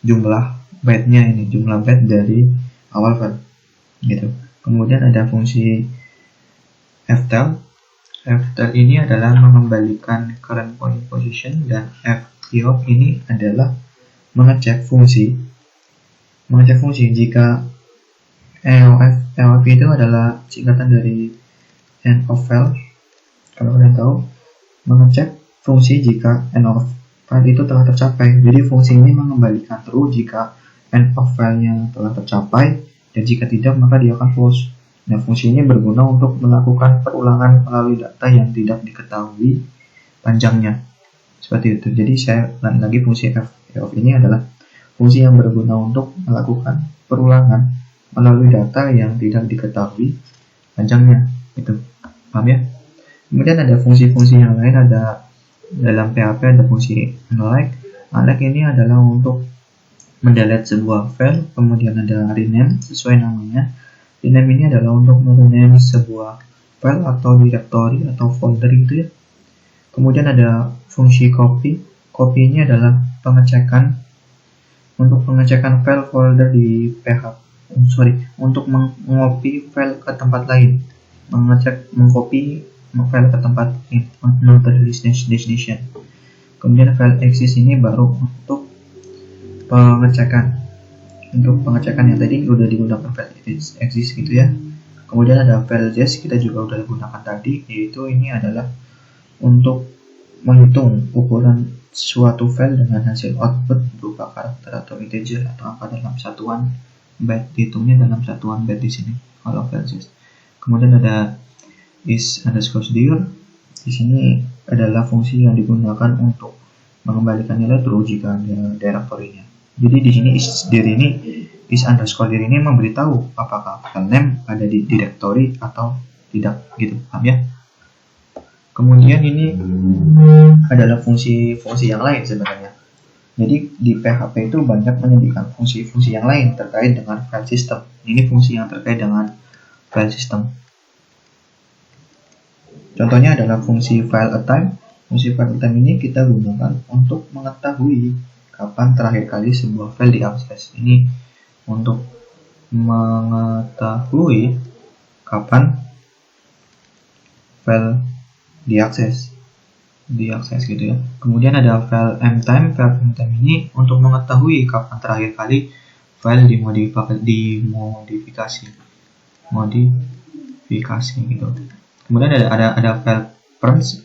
Speaker 1: jumlah byte-nya ini, jumlah byte dari awal file gitu. Kemudian ada fungsi ftel. Ftel ini adalah mengembalikan current point position, dan feof ini adalah mengecek fungsi jika EOF itu adalah singkatan dari end of file. Kalau kalian tahu, mengecek fungsi jika end of file itu telah tercapai. Jadi fungsi ini mengembalikan true jika end of file-nya telah tercapai, dan jika tidak maka dia akan false. Nah, fungsi ini berguna untuk melakukan perulangan melalui data yang tidak diketahui panjangnya. Seperti itu. Jadi saya ulangi lagi, fungsi feof ini adalah fungsi yang berguna untuk melakukan perulangan melalui data yang tidak diketahui panjangnya. Itu. Paham ya? Kemudian ada fungsi-fungsi yang lain, ada dalam PHP ada fungsi unlike. Unlike ini adalah untuk mendelete sebuah file. Kemudian ada rename sesuai namanya. Rename ini adalah untuk merename sebuah file atau directory atau folder gitu ya. Kemudian ada fungsi copy. Copy ini adalah pengecekan untuk pengecekan file folder di PHP untuk mengcopy file ke tempat lain, mengcopy file ke tempat destination. Kemudian file exist ini baru untuk pengecekan. Untuk pengecekan yang tadi udah digunakan file exist gitu ya. Kemudian ada file just, kita juga udah gunakan tadi, yaitu ini adalah untuk menghitung ukuran suatu file dengan hasil output berupa karakter atau integer atau angka dalam satuan byte, dihitungnya dalam satuan byte di sini kalau file just. Kemudian ada is_dir, di sini adalah fungsi yang digunakan untuk mengembalikan nilai true jika ada direktorinya. Jadi di sini is_dir ini memberitahu apakah file name ada di directory atau tidak gitu, paham ya? Kemudian ini adalah fungsi-fungsi yang lain sebenarnya. Jadi di PHP itu banyak menyediakan fungsi-fungsi yang lain terkait dengan file system. Ini fungsi yang terkait dengan file system. Contohnya adalah fungsi file atime. Fungsi file atime ini kita gunakan untuk mengetahui kapan terakhir kali sebuah file diakses. Ini untuk mengetahui kapan file diakses gitu ya. Kemudian ada file mtime. File mtime ini untuk mengetahui kapan terakhir kali file dimodifikasi gitu. Kemudian ada file params.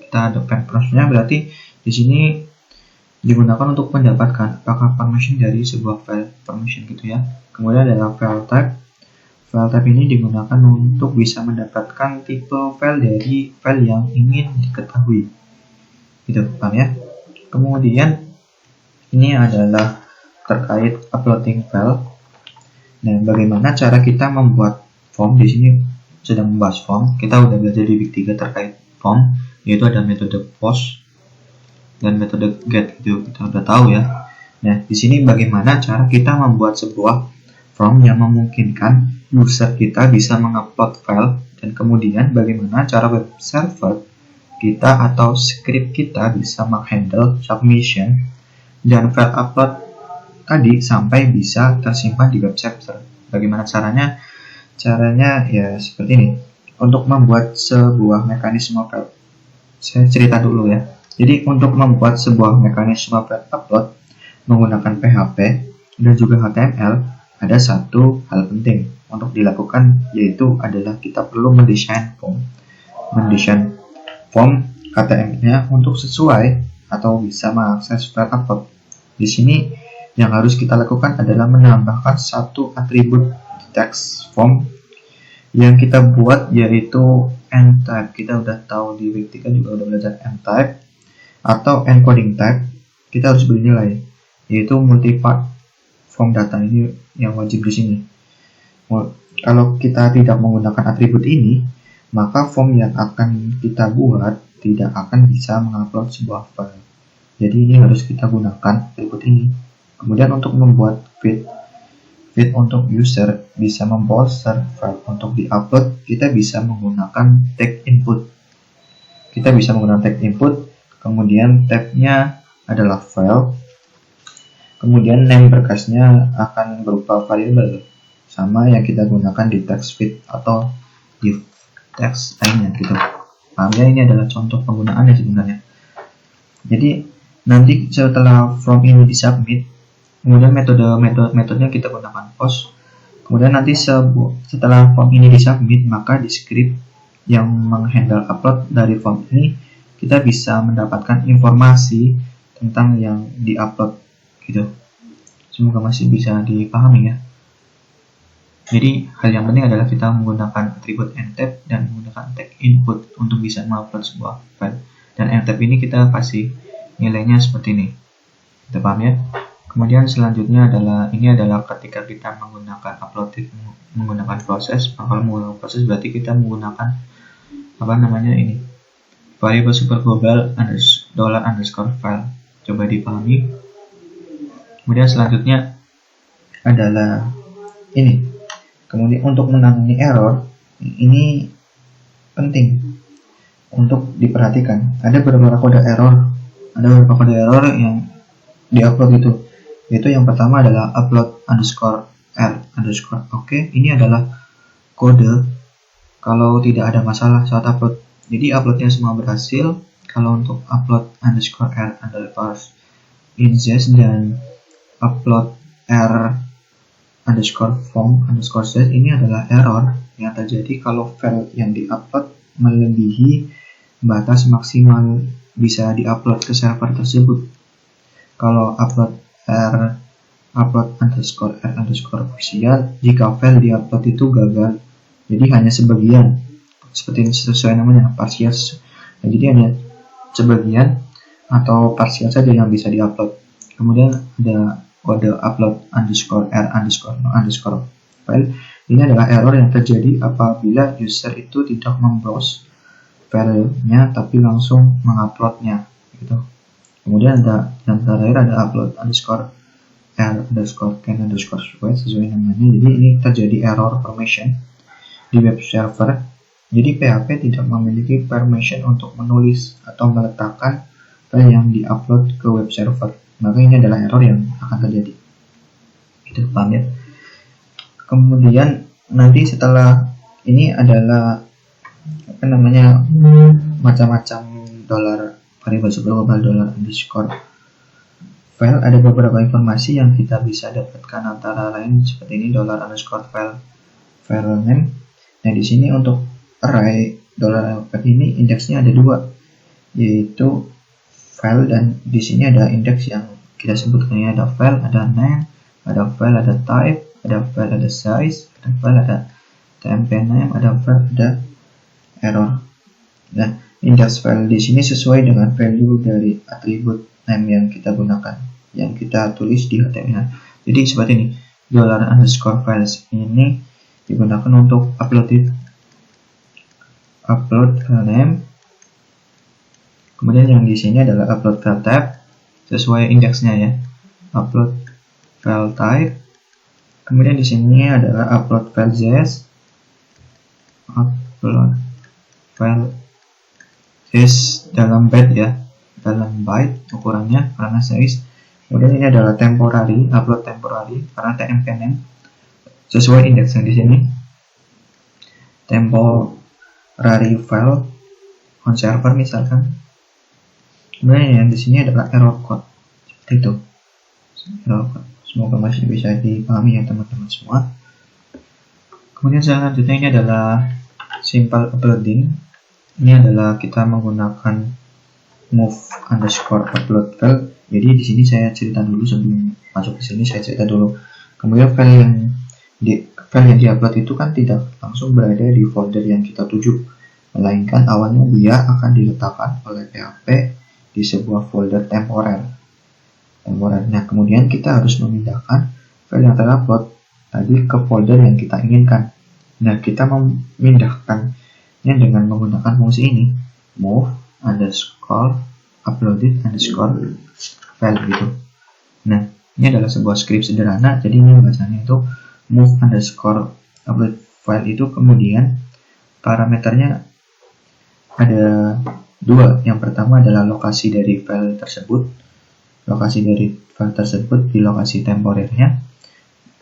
Speaker 1: Kita ada file paramsnya, berarti di sini digunakan untuk mendapatkan apakah permission dari sebuah file permission gitu ya. Kemudian ada file type. File type ini digunakan untuk bisa mendapatkan tipe file dari file yang ingin diketahui. Gitu, paham ya? Kemudian ini adalah terkait uploading file. Nah, bagaimana cara kita membuat form? Di sini sedang membahas form. Kita udah belajar di week 3 terkait form, yaitu ada metode post dan metode get gitu. Kita udah tahu ya. Nah, di sini bagaimana cara kita membuat sebuah form yang memungkinkan user kita bisa mengupload file, dan kemudian bagaimana cara web server kita atau script kita bisa menghandle submission dan file upload tadi sampai bisa tersimpan di web server. Bagaimana caranya? Caranya ya seperti ini. Untuk membuat sebuah mekanisme file, saya cerita dulu ya. Jadi untuk membuat sebuah mekanisme file upload menggunakan PHP dan juga HTML, ada satu hal penting untuk dilakukan, yaitu adalah kita perlu mendesain form HTML-nya untuk sesuai atau bisa mengakses file upload. Di sini yang harus kita lakukan adalah menambahkan satu atribut text form yang kita buat, yaitu n-type. Kita udah tahu di week 3 juga udah belajar n-type atau encoding type. Kita harus beri nilai, yaitu multi-part form data. Ini yang wajib di sini. Kalau kita tidak menggunakan atribut ini, maka form yang akan kita buat tidak akan bisa mengupload sebuah file. Jadi ini harus kita gunakan atribut ini. Kemudian untuk membuat feed untuk user bisa membrowser file untuk diupload, kita bisa menggunakan tag input. Kemudian tag-nya adalah file. Kemudian name berkasnya akan berupa variabel, sama yang kita gunakan di text feed atau di teks lainnya gitu. Paham ya? Ini adalah contoh penggunaannya sebenarnya. Jadi nanti setelah form ini disubmit, kemudian metodenya kita gunakan post. Kemudian nanti setelah form ini disubmit, maka di script yang menghandle upload dari form ini kita bisa mendapatkan informasi tentang yang diupload gitu. Semoga masih bisa dipahami ya. Jadi hal yang penting adalah kita menggunakan atribut n-type dan menggunakan tag input untuk bisa mengupload sebuah file. Dan n-type ini kita kasih nilainya seperti ini. Kita paham ya? Kemudian selanjutnya adalah ketika kita menggunakan uploading menggunakan proses. Kalau menggunakan proses berarti kita menggunakan variable super global $_file. Coba dipahami. Kemudian selanjutnya adalah ini. Kemudian untuk menangani error, ini penting untuk diperhatikan. Ada beberapa kode error yang diupload itu. Yaitu yang pertama adalah upload r_oke, ini adalah kode kalau tidak ada masalah saat upload. Jadi uploadnya semua berhasil. Kalau untuk upload _r_inzs dan upload r_form_z ini adalah error yang terjadi kalau file yang diupload melebihi batas maksimal bisa diupload ke server tersebut. Kalau upload _r_official, jika file diupload itu gagal, jadi hanya sebagian, seperti ini sesuai namanya partial. Nah, jadi hanya sebagian atau partial saja yang bisa diupload. Kemudian ada kode upload _r_no_ file. Ini adalah error yang terjadi apabila user itu tidak membrowse filenya tapi langsung menguploadnya gitu. Kemudian ada yang terakhir ada upload _r_can_swipe sesuai namanya. Jadi ini terjadi error permission di web server. Jadi PHP tidak memiliki permission untuk menulis atau meletakkan file yang diupload ke web server. Maka ini adalah error yang akan terjadi. Itu paham ya? Kemudian nanti setelah ini adalah macam-macam variabel global $_ file. Ada beberapa informasi yang kita bisa dapatkan antara lain seperti ini $_file name. Nah, di sini untuk array $_ ini indeksnya ada dua, yaitu file, dan di sini ada indeks yang kita sebutkan ini ada file, ada name, ada file, ada type, ada file, ada size, ada file, ada tmp name, ada file, ada error. Nah, indeks file di sini sesuai dengan value dari atribut name yang kita gunakan, yang kita tulis di HTML. Jadi seperti ini, $_files ini digunakan untuk upload name. Kemudian yang di sini adalah upload file type sesuai indeksnya ya, upload file type. Kemudian di sini adalah upload file size, upload file size dalam byte ya, dalam byte ukurannya karena size. Kemudian ini adalah temporary, upload temporary karena tmp name sesuai indeks yang di sini. Temporary file on server misalkan. Kemudian yang di sini adalah error code seperti itu. Error code. Semoga masih bisa dipahami ya teman-teman semua. Kemudian selanjutnya ini adalah simple uploading. Ini adalah kita menggunakan move_upload file. Jadi di sini saya cerita dulu sebelum masuk ke sini, saya cerita dulu. Kemudian file yang diupload itu kan tidak langsung berada di folder yang kita tuju, melainkan awalnya dia akan diletakkan oleh PHP di sebuah folder temporer. Nah, kemudian kita harus memindahkan file yang terupload tadi ke folder yang kita inginkan. Nah, kita memindahkannya dengan menggunakan fungsi ini, move_uploaded_file gitu. Nah, ini adalah sebuah script sederhana. Jadi ini bacanya itu move_upload file itu, kemudian parameternya ada dua. Yang pertama adalah lokasi dari file tersebut. Lokasi dari file tersebut di lokasi temporernya.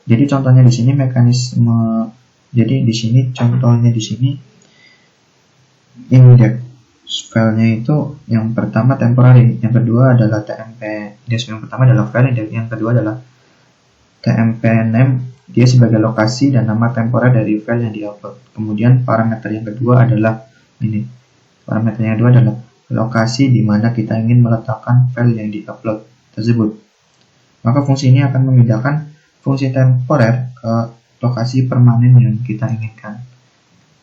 Speaker 1: Jadi contohnya di sini mekanisme. Jadi di sini contohnya di sini indeks filenya itu yang pertama temporary, yang kedua adalah tmp. Indeks yang pertama adalah file, yang kedua adalah tmp name. Dia sebagai lokasi dan nama temporer dari file yang diupload. Kemudian parameter yang kedua adalah ini. Parameter yang kedua adalah lokasi di mana kita ingin meletakkan file yang diupload tersebut. Maka fungsi ini akan memindahkan fungsi temporer ke lokasi permanen yang kita inginkan.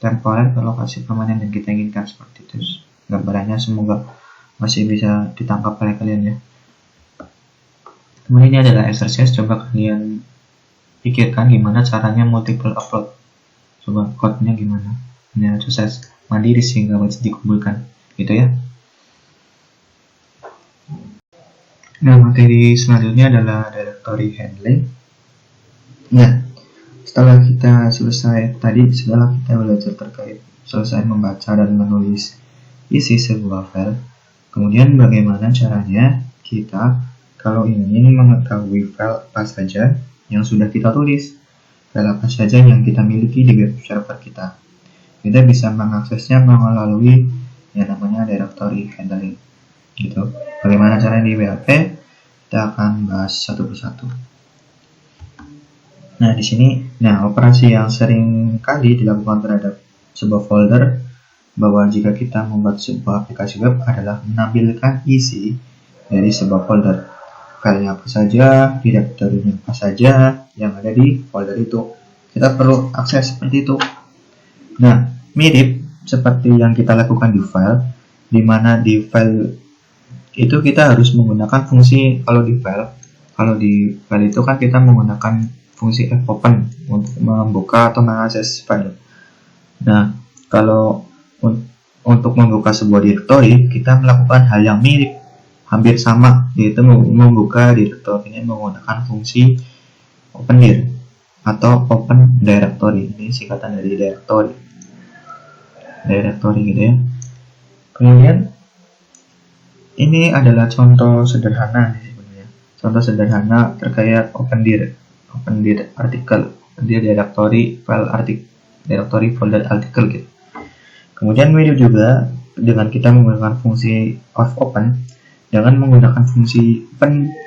Speaker 1: Temporer ke lokasi permanen yang kita inginkan, seperti itu. Gambarannya semoga masih bisa ditangkap oleh kalian ya. Kemudian ini adalah exercise, coba kalian pikirkan gimana caranya multiple upload. Coba code-nya gimana. Ini exercise mandiri sehingga bisa dikumpulkan gitu ya. Nah, materi selanjutnya adalah directory handling. Nah, setelah kita belajar terkait selesai membaca dan menulis isi sebuah file, kemudian bagaimana caranya kita kalau ingin mengetahui file apa saja yang sudah kita tulis. file apa saja yang kita miliki di web server kita. Kita bisa mengaksesnya melalui yang namanya directory handling. Gitu. Bagaimana caranya di WAP? Kita akan bahas satu persatu. Nah, di sini, operasi yang sering kali dilakukan terhadap sebuah folder, bahwa jika kita membuat sebuah aplikasi web adalah menampilkan isi dari sebuah folder. Filenya apa saja, direktorinya apa saja yang ada di folder itu. Kita perlu akses seperti itu. Nah, mirip seperti yang kita lakukan di file, di mana di file itu kita harus menggunakan fungsi, kalau di file itu kan kita menggunakan fungsi fopen untuk membuka atau mengakses file. Nah, kalau untuk membuka sebuah directory, kita melakukan hal yang mirip, hampir sama, yaitu membuka directory-nya menggunakan fungsi opendir atau open directory. Ini singkatan dari directory gitu ya. Kemudian ini adalah contoh sederhana sebenarnya. Contoh sederhana terkait opendir artikel, opendir directory file artikel, directory folder artikel gitu. Kemudian mirip juga dengan kita menggunakan fungsi open. Dengan menggunakan fungsi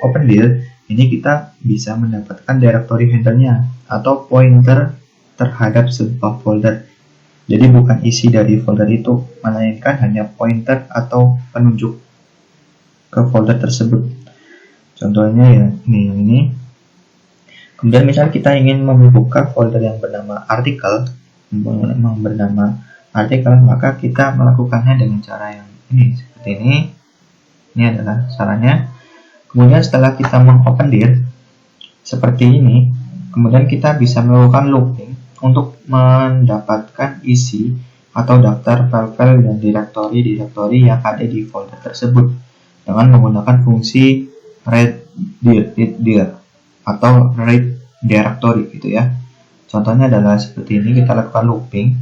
Speaker 1: opendir, ini kita bisa mendapatkan directory handle-nya atau pointer terhadap sebuah folder. Jadi bukan isi dari folder itu, melainkan hanya pointer atau penunjuk ke folder tersebut. Contohnya ya ini. Kemudian misal kita ingin membuka folder yang bernama artikel, maka kita melakukannya dengan cara yang ini, seperti ini. Ini adalah caranya. Kemudian setelah kita mengopendir seperti ini, kemudian kita bisa melakukan looping untuk mendapatkan isi atau daftar file-file dan direktori yang ada di folder tersebut dengan menggunakan fungsi read dir atau read directory gitu ya. Contohnya adalah seperti ini, kita lakukan looping.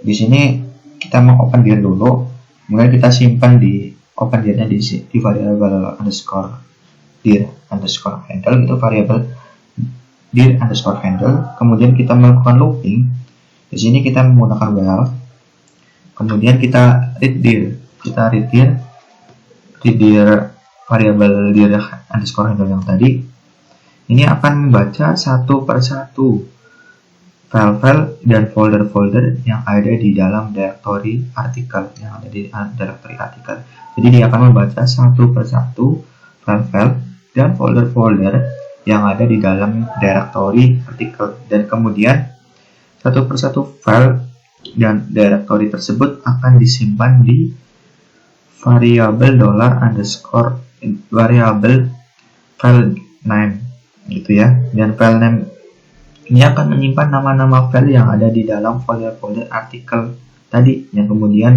Speaker 1: Di sini kita mengopendir dulu, kemudian kita simpan di opendirnya di variabel dir_handle itu variabel dir_handle. Kemudian kita melakukan looping. Di sini kita menggunakan while. Kemudian kita read dir variabel dir_handle yang tadi. Ini akan membaca satu persatu file-file dan folder-folder yang ada di dalam directory artikel, Jadi dia akan membaca satu persatu file-file dan folder-folder yang ada di dalam directory artikel, dan kemudian satu persatu file dan directory tersebut akan disimpan di variabel variabel file name gitu ya. Dan file name ini akan menyimpan nama-nama file yang ada di dalam folder-folder artikel tadi, yang kemudian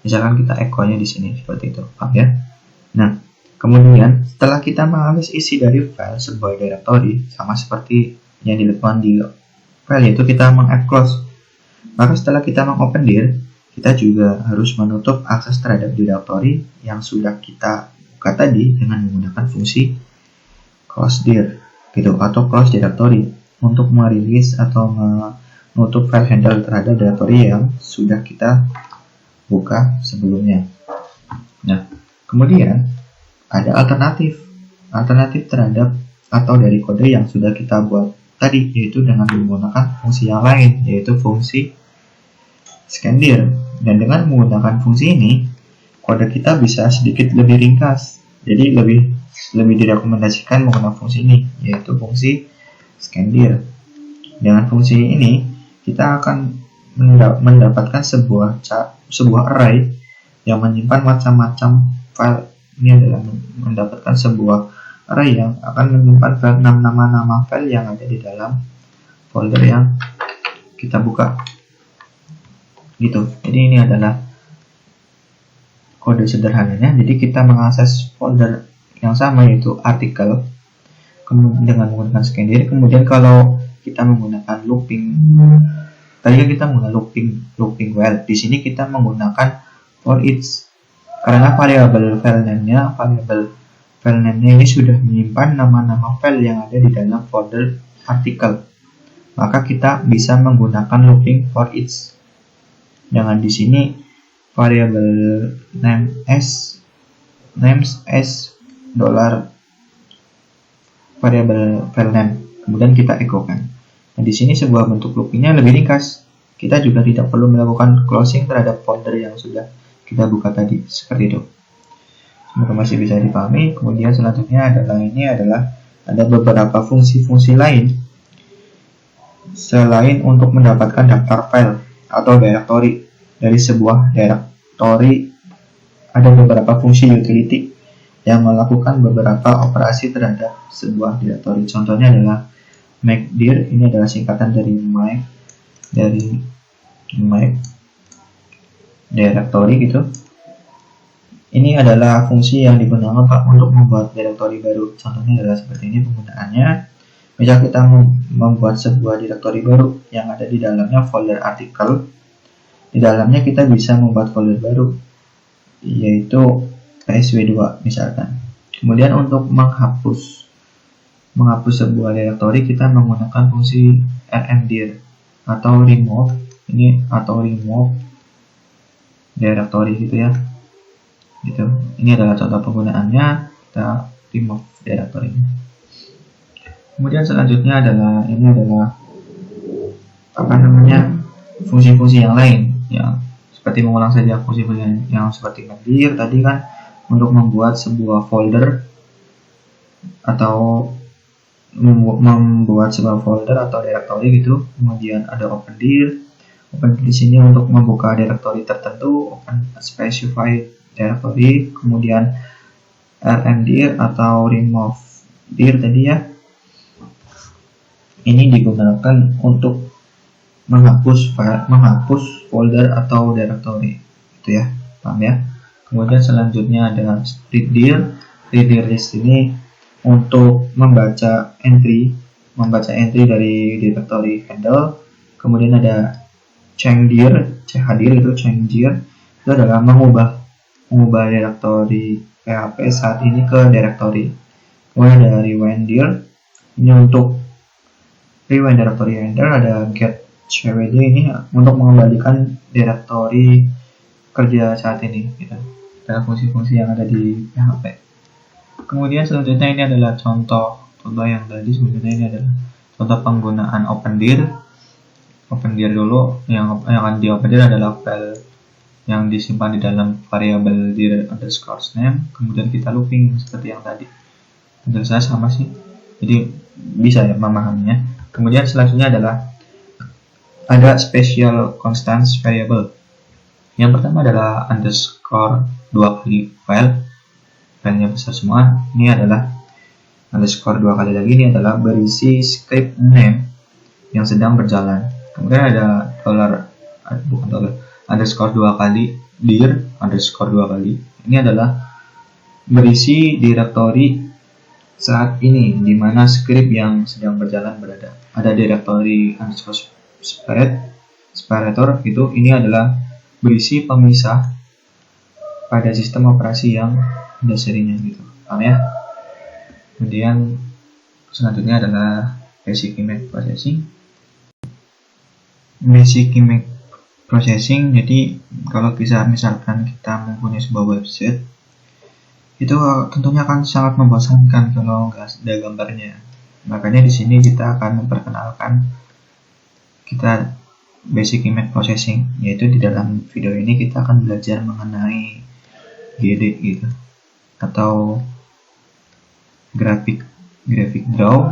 Speaker 1: misalkan kita echo-nya di sini seperti itu, paham ya? Nah, kemudian setelah kita mengakses isi dari file sebuah directory, sama seperti yang dilakukan di file, yaitu kita meng-add close. Maka setelah kita mengopendir, kita juga harus menutup akses terhadap directory yang sudah kita buka tadi dengan menggunakan fungsi close dir gitu, atau close directory, untuk merilis atau menutup file handle terhadap directory yang sudah kita buka sebelumnya. Nah, kemudian ada alternatif terhadap atau dari kode yang sudah kita buat tadi, yaitu dengan menggunakan fungsi yang lain, yaitu fungsi scandir. Dan dengan menggunakan fungsi ini, kode kita bisa sedikit lebih ringkas. Jadi lebih direkomendasikan menggunakan fungsi ini, yaitu fungsi scandir. Dengan fungsi ini kita akan mendapatkan sebuah array yang menyimpan macam-macam file. Ini adalah mendapatkan sebuah array yang akan menyimpan nama-nama file yang ada di dalam folder yang kita buka gitu. Jadi ini adalah kode sederhananya. Jadi kita mengakses folder yang sama, yaitu artikel, dengan menggunakan scandir. Kemudian kalau kita menggunakan looping, tadi kan kita menggunakan looping while. Di sini kita menggunakan for each, karena variabel file name-nya ini sudah menyimpan nama-nama file yang ada di dalam folder artikel. maka kita bisa menggunakan looping for each. Dengan di sini variabel names as dollar variabel file name, kemudian kita echokan. Nah, di sini sebuah bentuk loopingnya lebih ringkas. Kita juga tidak perlu melakukan closing terhadap folder yang sudah kita buka tadi, seperti itu. Semoga masih bisa dipahami. Kemudian selanjutnya adalah ada beberapa fungsi-fungsi lain selain untuk mendapatkan daftar file atau directory. Dari sebuah directory ada beberapa fungsi utility yang melakukan beberapa operasi terhadap sebuah directory. Contohnya adalah make_dir, ini adalah singkatan dari make directory gitu. Ini adalah fungsi yang digunakan untuk membuat directory baru. Contohnya adalah seperti ini penggunaannya. Misal kita membuat sebuah directory baru yang ada di dalamnya folder artikel. Di dalamnya kita bisa membuat folder baru, yaitu PSW2 misalkan. Kemudian untuk menghapus sebuah directory, kita menggunakan fungsi rmdir atau remove directory gitu ya. Gitu. Ini adalah contoh penggunaannya, kita remove directory. Kemudian selanjutnya adalah fungsi-fungsi yang lain ya, seperti mengulang saja fungsi-fungsi yang seperti make_dir tadi kan, untuk membuat sebuah folder atau directory gitu. Kemudian ada open_dir di sini untuk membuka directory tertentu, open specify directory. Kemudian rmdir atau remove_dir tadi ya, ini digunakan untuk menghapus folder atau directory itu ya, paham ya. Kemudian selanjutnya ada readdir di sini untuk membaca entry dari directory handle. Kemudian ada changdir itu adalah mengubah directory PHP saat ini ke directory. Kemudian ada rewinddir, ini untuk rewind directory handle. Ada get cwd, ini untuk mengembalikan directory kerja saat ini gitu. Adalah fungsi-fungsi yang ada di PHP. Kemudian selanjutnya ini adalah contoh yang tadi. Sebenarnya ini adalah contoh penggunaan open_dir dulu. Yang akan di open_dir adalah file yang disimpan di dalam variabel dir_name, kemudian kita looping seperti yang tadi. Tentu saja sama sih, jadi bisa ya memahaminya. Kemudian selanjutnya adalah ada special constants variable. Yang pertama adalah underscore 2 kali filenya besar semua. Ini adalah underscore 2 kali lagi, ini adalah berisi script name yang sedang berjalan. Kemudian ada underscore 2 kali dir underscore 2 kali. Ini adalah berisi directory saat ini di mana script yang sedang berjalan berada. Ada directory underscore separator itu, ini adalah berisi pemisah pada sistem operasi yang ada serinya gitu, paham ya. Kemudian selanjutnya adalah basic image processing. Jadi kalau misalkan kita mempunyai sebuah website, itu tentunya akan sangat membosankan kalau nggak ada gambarnya. Makanya di sini kita akan memperkenalkan kita basic image processing, yaitu di dalam video ini kita akan belajar mengenai GD gitu, atau graphic draw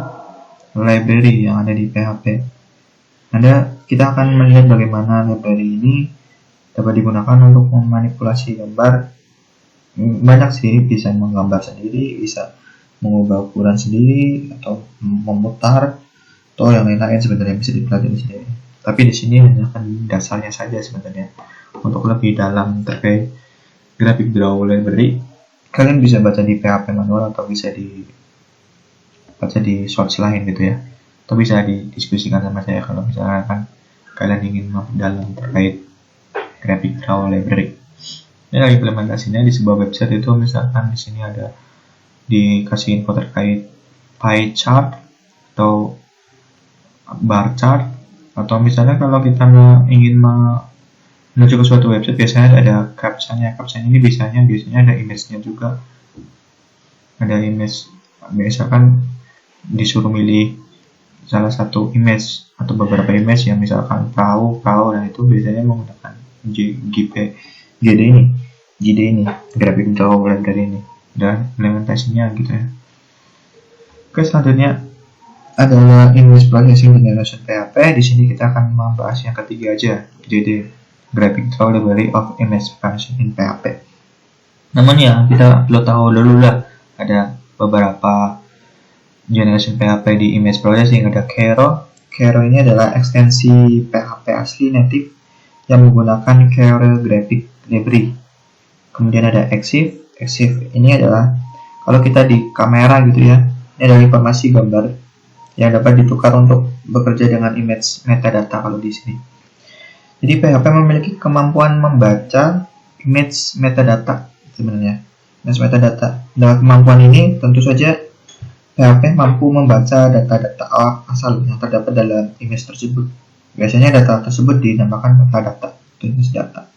Speaker 1: library yang ada di PHP. Kita akan melihat bagaimana library ini dapat digunakan untuk memanipulasi gambar. Banyak sih, bisa menggambar sendiri, bisa mengubah ukuran sendiri, atau memutar, atau yang lain-lain sebenarnya bisa dipelajari sendiri. Tapi di sini hanya akan dasarnya saja sebenarnya. Untuk lebih dalam terkait graphic draw library, kalian bisa baca di PHP manual atau bisa baca di source lain gitu ya. Atau bisa didiskusikan sama saya kalau misalkan kalian ingin memperdalam terkait graphic draw library. Ini lagi implementasinya di sebuah website itu, misalkan di sini ada dikasih info terkait pie chart atau bar chart, atau misalnya kalau kita ingin menuju ke suatu website, biasanya ada captionnya. Caption ini biasanya ada image-nya juga, ada image. Misalkan disuruh milih salah satu image atau beberapa image, yang misalkan perahu, dan itu biasanya menggunakan GD ini, graphic draw library ini, dan implementasinya gitu ya. Oke, selanjutnya adalah image processing generation PHP. Di sini kita akan membahas yang ketiga aja, jadi graphic draw library of image function in PHP. Namun ya, kita perlu tahu dulu lah, ada beberapa generation PHP di image processing. Ada Cairo. Cairo ini adalah ekstensi PHP asli native yang menggunakan Cairo graphic library. Kemudian ada Exif. Exif ini adalah kalau kita di kamera gitu ya, ini adalah informasi gambar yang dapat ditukar untuk bekerja dengan image metadata kalau di sini. Jadi PHP memiliki kemampuan membaca image metadata sebenarnya. Image metadata. Dengan kemampuan ini tentu saja PHP mampu membaca data-data asal yang terdapat dalam image tersebut. Biasanya data tersebut dinamakan metadata, image data.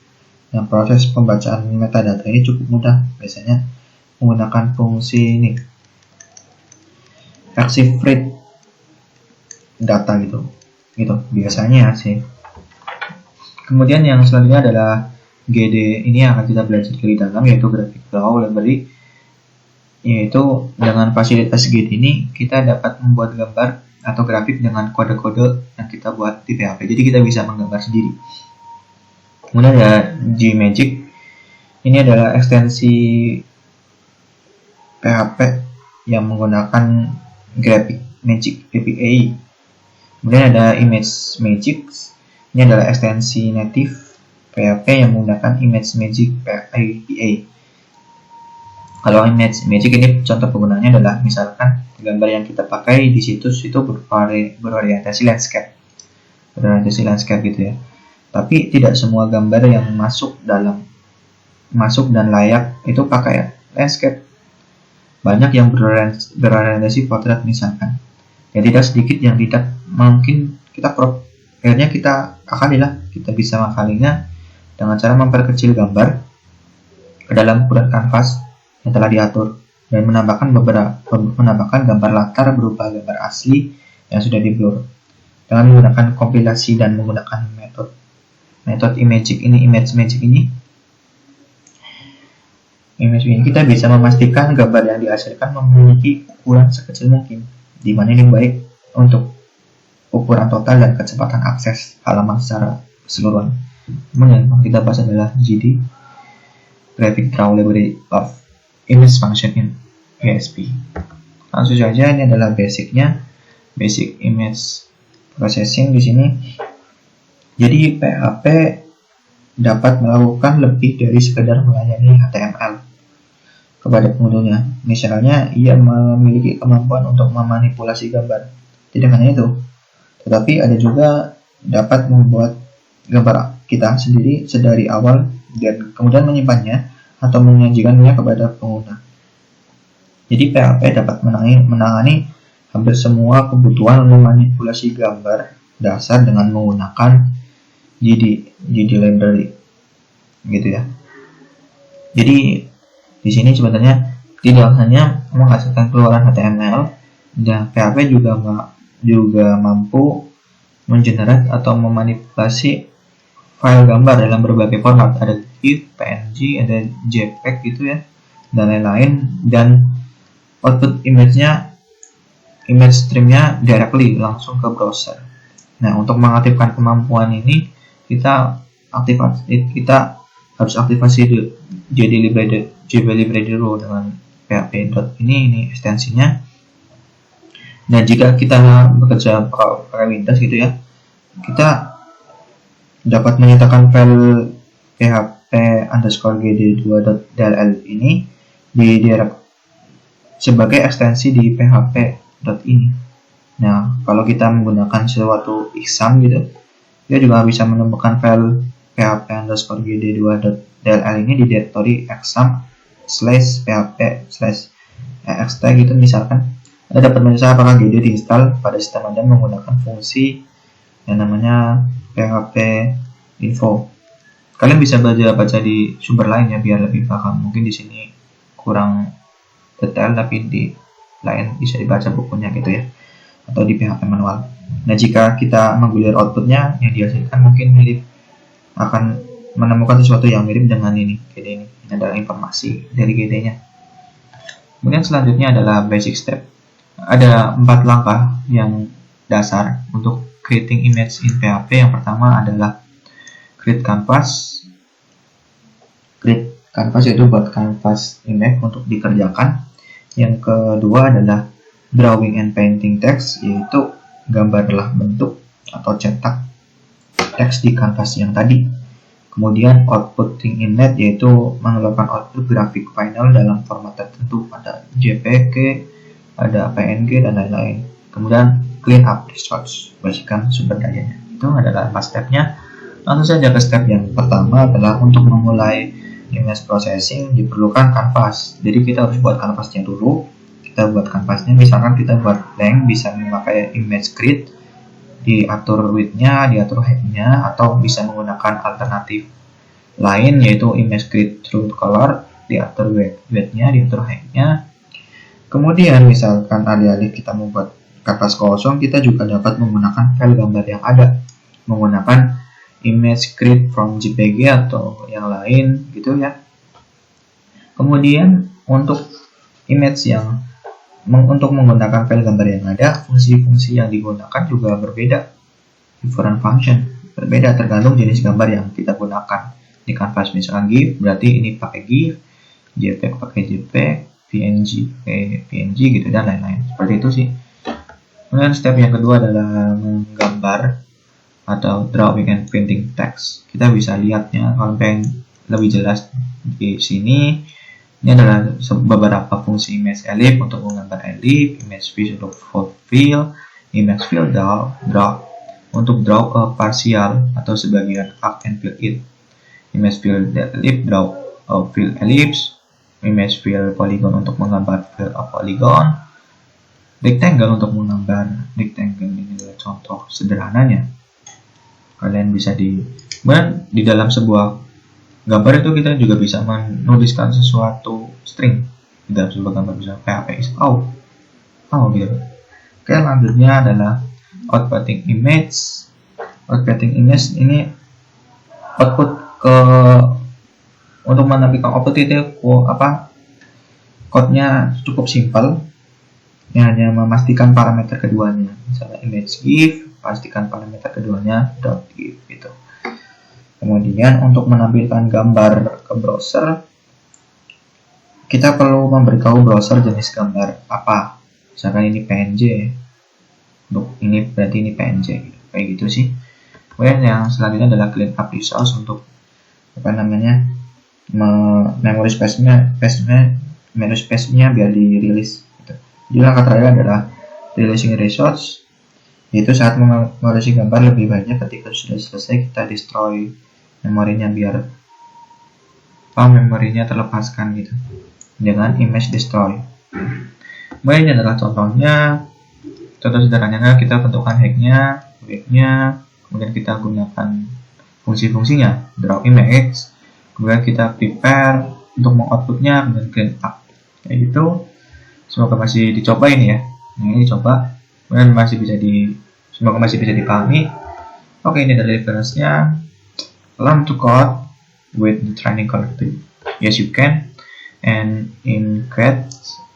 Speaker 1: Yang proses pembacaan metadata ini cukup mudah, biasanya menggunakan fungsi ini, Exif read data gitu biasanya sih. Kemudian yang selanjutnya adalah GD. Ini yang akan kita belajar lebih dalam, yaitu graphic draw library. Yaitu dengan fasilitas GD ini kita dapat membuat gambar atau grafik dengan kode-kode yang kita buat di PHP. Jadi kita bisa menggambar sendiri. Kemudian ada Gmagick. Ini adalah ekstensi PHP yang menggunakan Graphic Magic API. Kemudian ada Image Magick. Ini adalah ekstensi native PHP yang menggunakan Image Magick API. Kalau Image Magick ini contoh penggunaannya adalah misalkan gambar yang kita pakai di situs itu berorientasi landscape gitu ya. Tapi tidak semua gambar yang masuk dan layak itu pakai landscape. Banyak yang berorientasi potret misalkan. Ya tidak sedikit yang tidak mungkin kita crop. Akhirnya kita bisa mengakalinya dengan cara memperkecil gambar ke dalam ukuran kanvas yang telah diatur dan menambahkan gambar latar berupa gambar asli yang sudah di-blur dengan menggunakan kompilasi dan menggunakan metode Image Magick ini kita bisa memastikan gambar yang dihasilkan memiliki ukuran sekecil mungkin, di mana ini baik untuk ukuran total dan kecepatan akses halaman secara keseluruhan. Kemudian yang kita bahas adalah GD, Graphic Draw Library of Image Function in PHP. Langsung saja, ini adalah basicnya, basic image processing di sini. Jadi PHP dapat melakukan lebih dari sekedar melayani HTML kepada penggunanya. Misalnya, ia memiliki kemampuan untuk memanipulasi gambar. Tidak hanya itu, tetapi ada juga dapat membuat gambar kita sendiri sedari awal dan kemudian menyimpannya atau menyajikannya kepada pengguna. Jadi PHP dapat menangani hampir semua kebutuhan memanipulasi gambar dasar dengan menggunakan GD library, gitu ya. Jadi di sini sebenarnya tidak hanya menghasilkan keluaran HTML, dan PHP juga mampu mengenerate atau memanipulasi file gambar dalam berbagai format. Ada GIF, PNG, ada JPEG gitu ya, dan lain-lain. Dan output image streamnya directly langsung ke browser. Nah, untuk mengaktifkan kemampuan ini kita harus aktifasi JD library dulu dengan PHP ini ekstensinya. Dan jika kita bekerja pakai Windows gitu ya, kita dapat menyatakan file php_gd2.dll ini direct sebagai ekstensi di php.ini. Nah, kalau kita menggunakan suatu exam gitu, kita juga bisa menemukan file php_gd2.dll ini di direktori exam/php/ext gitu misalkan. Anda dapat menyesuaikan apakah GD diinstal pada sistem Anda menggunakan fungsi yang namanya php info. Kalian bisa baca di sumber lain ya biar lebih paham. Mungkin di sini kurang detail, tapi di lain bisa dibaca bukunya gitu ya, atau di PHP manual. Nah, jika kita menggulir outputnya yang dihasilkan mungkin mirip, akan menemukan sesuatu yang mirip dengan ini GD ini. Ini adalah informasi dari GD-nya. Kemudian selanjutnya adalah basic step. Ada 4 langkah yang dasar untuk creating image in PHP. Yang pertama adalah create canvas. Create canvas itu buat canvas image untuk dikerjakan. Yang kedua adalah drawing and painting text, yaitu gambarlah bentuk atau cetak teks di canvas yang tadi. Kemudian outputting image, yaitu mengeluarkan output grafik final dalam format tertentu, ada JPG, ada PNG, dan lain-lain. Kemudian clean up the source, bersihkan sumber dayanya. Itu adalah 4 stepnya. Langsung saja ke step yang pertama adalah untuk memulai image processing diperlukan canvas. Jadi kita harus buat canvasnya dulu. Kita buat canvasnya, misalkan kita buat blank, bisa memakai image grid, diatur width-nya, diatur height-nya, atau bisa menggunakan alternatif lain yaitu image grid through color, diatur width-nya, diatur height-nya. Kemudian misalkan alih-alih kita membuat kanvas kosong, kita juga dapat menggunakan file gambar yang ada, menggunakan image grid from JPG atau yang lain gitu ya. Kemudian untuk image yang untuk menggunakan file gambar yang ada, fungsi-fungsi yang digunakan juga berbeda. Different function berbeda tergantung jenis gambar yang kita gunakan. Di kanvas misalkan GIF, berarti ini pakai GIF, JPEG pakai JPEG, PNG pakai PNG gitu, dan lain-lain. Seperti itu sih. Kemudian step yang kedua adalah menggambar atau drawing and painting text. Kita bisa lihatnya kalau pengen lebih jelas di sini. Ini adalah beberapa fungsi image ellipse untuk menggambar ellipse, image visual fill, image fill draw untuk draw a partial atau sebagian arc and fill it, image fill ellipse draw a fill ellipse, image fill polygon untuk menggambar fill a polygon, rectangle untuk menggambar rectangle. Ini adalah contoh sederhananya. Kalian bisa di dalam sebuah gambar itu kita juga bisa menuliskan sesuatu string di dalam sebuah gambar, misalnya PHP is out gitu. Oke, selanjutnya adalah outputting image. Outputting image ini output untuk menampilkan output itu code-nya cukup simpel, yang hanya memastikan parameter keduanya. Misalnya image GIF, pastikan parameter keduanya .gif gitu. Kemudian untuk menampilkan gambar ke browser, kita perlu memberitahu browser jenis gambar apa. Misalkan ini PNG, ini berarti ini PNG gitu. Kayak gitu sih. Kemudian yang selanjutnya adalah clean up resource untuk memory space-nya biar dirilis gitu. Jadi langkah terakhir adalah releasing resource, yaitu saat mengoreksi gambar lebih banyak ketika sudah selesai kita destroy memorinya biar memorinya terlepaskan gitu dengan image destroy. Kemudian ini adalah contohnya. Contoh sederhananya kita bentukkan height-nya, width-nya, kemudian kita gunakan fungsi-fungsinya, draw image, kemudian kita prepare untuk mengoutputnya, kemudian clean up. Kayak gitu. Semoga masih dicoba ini ya. Ini dicoba, kemudian semoga masih bisa dipahami. Oke, ini adalah referensinya. Learn to code with the training collective. Yes, you can. And in CAD,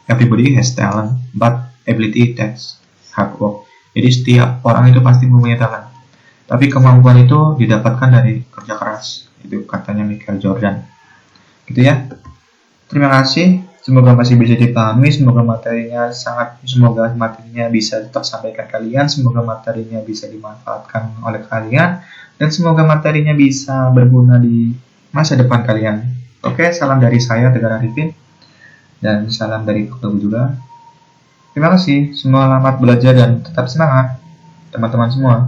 Speaker 1: everybody has talent, but ability takes hard work. Jadi setiap orang itu pasti mempunyai talent, tapi kemampuan itu didapatkan dari kerja keras. Itu katanya Michael Jordan. Gitu ya. Terima kasih. Semoga masih bisa dipahami. Semoga materinya bisa tersampaikan kalian. Semoga materinya bisa dimanfaatkan oleh kalian. Dan semoga materinya bisa berguna di masa depan kalian. Oke, salam dari saya, Tegar Arifin. Dan salam dari Dr. juga. Terima kasih. Selamat belajar dan tetap semangat, teman-teman semua.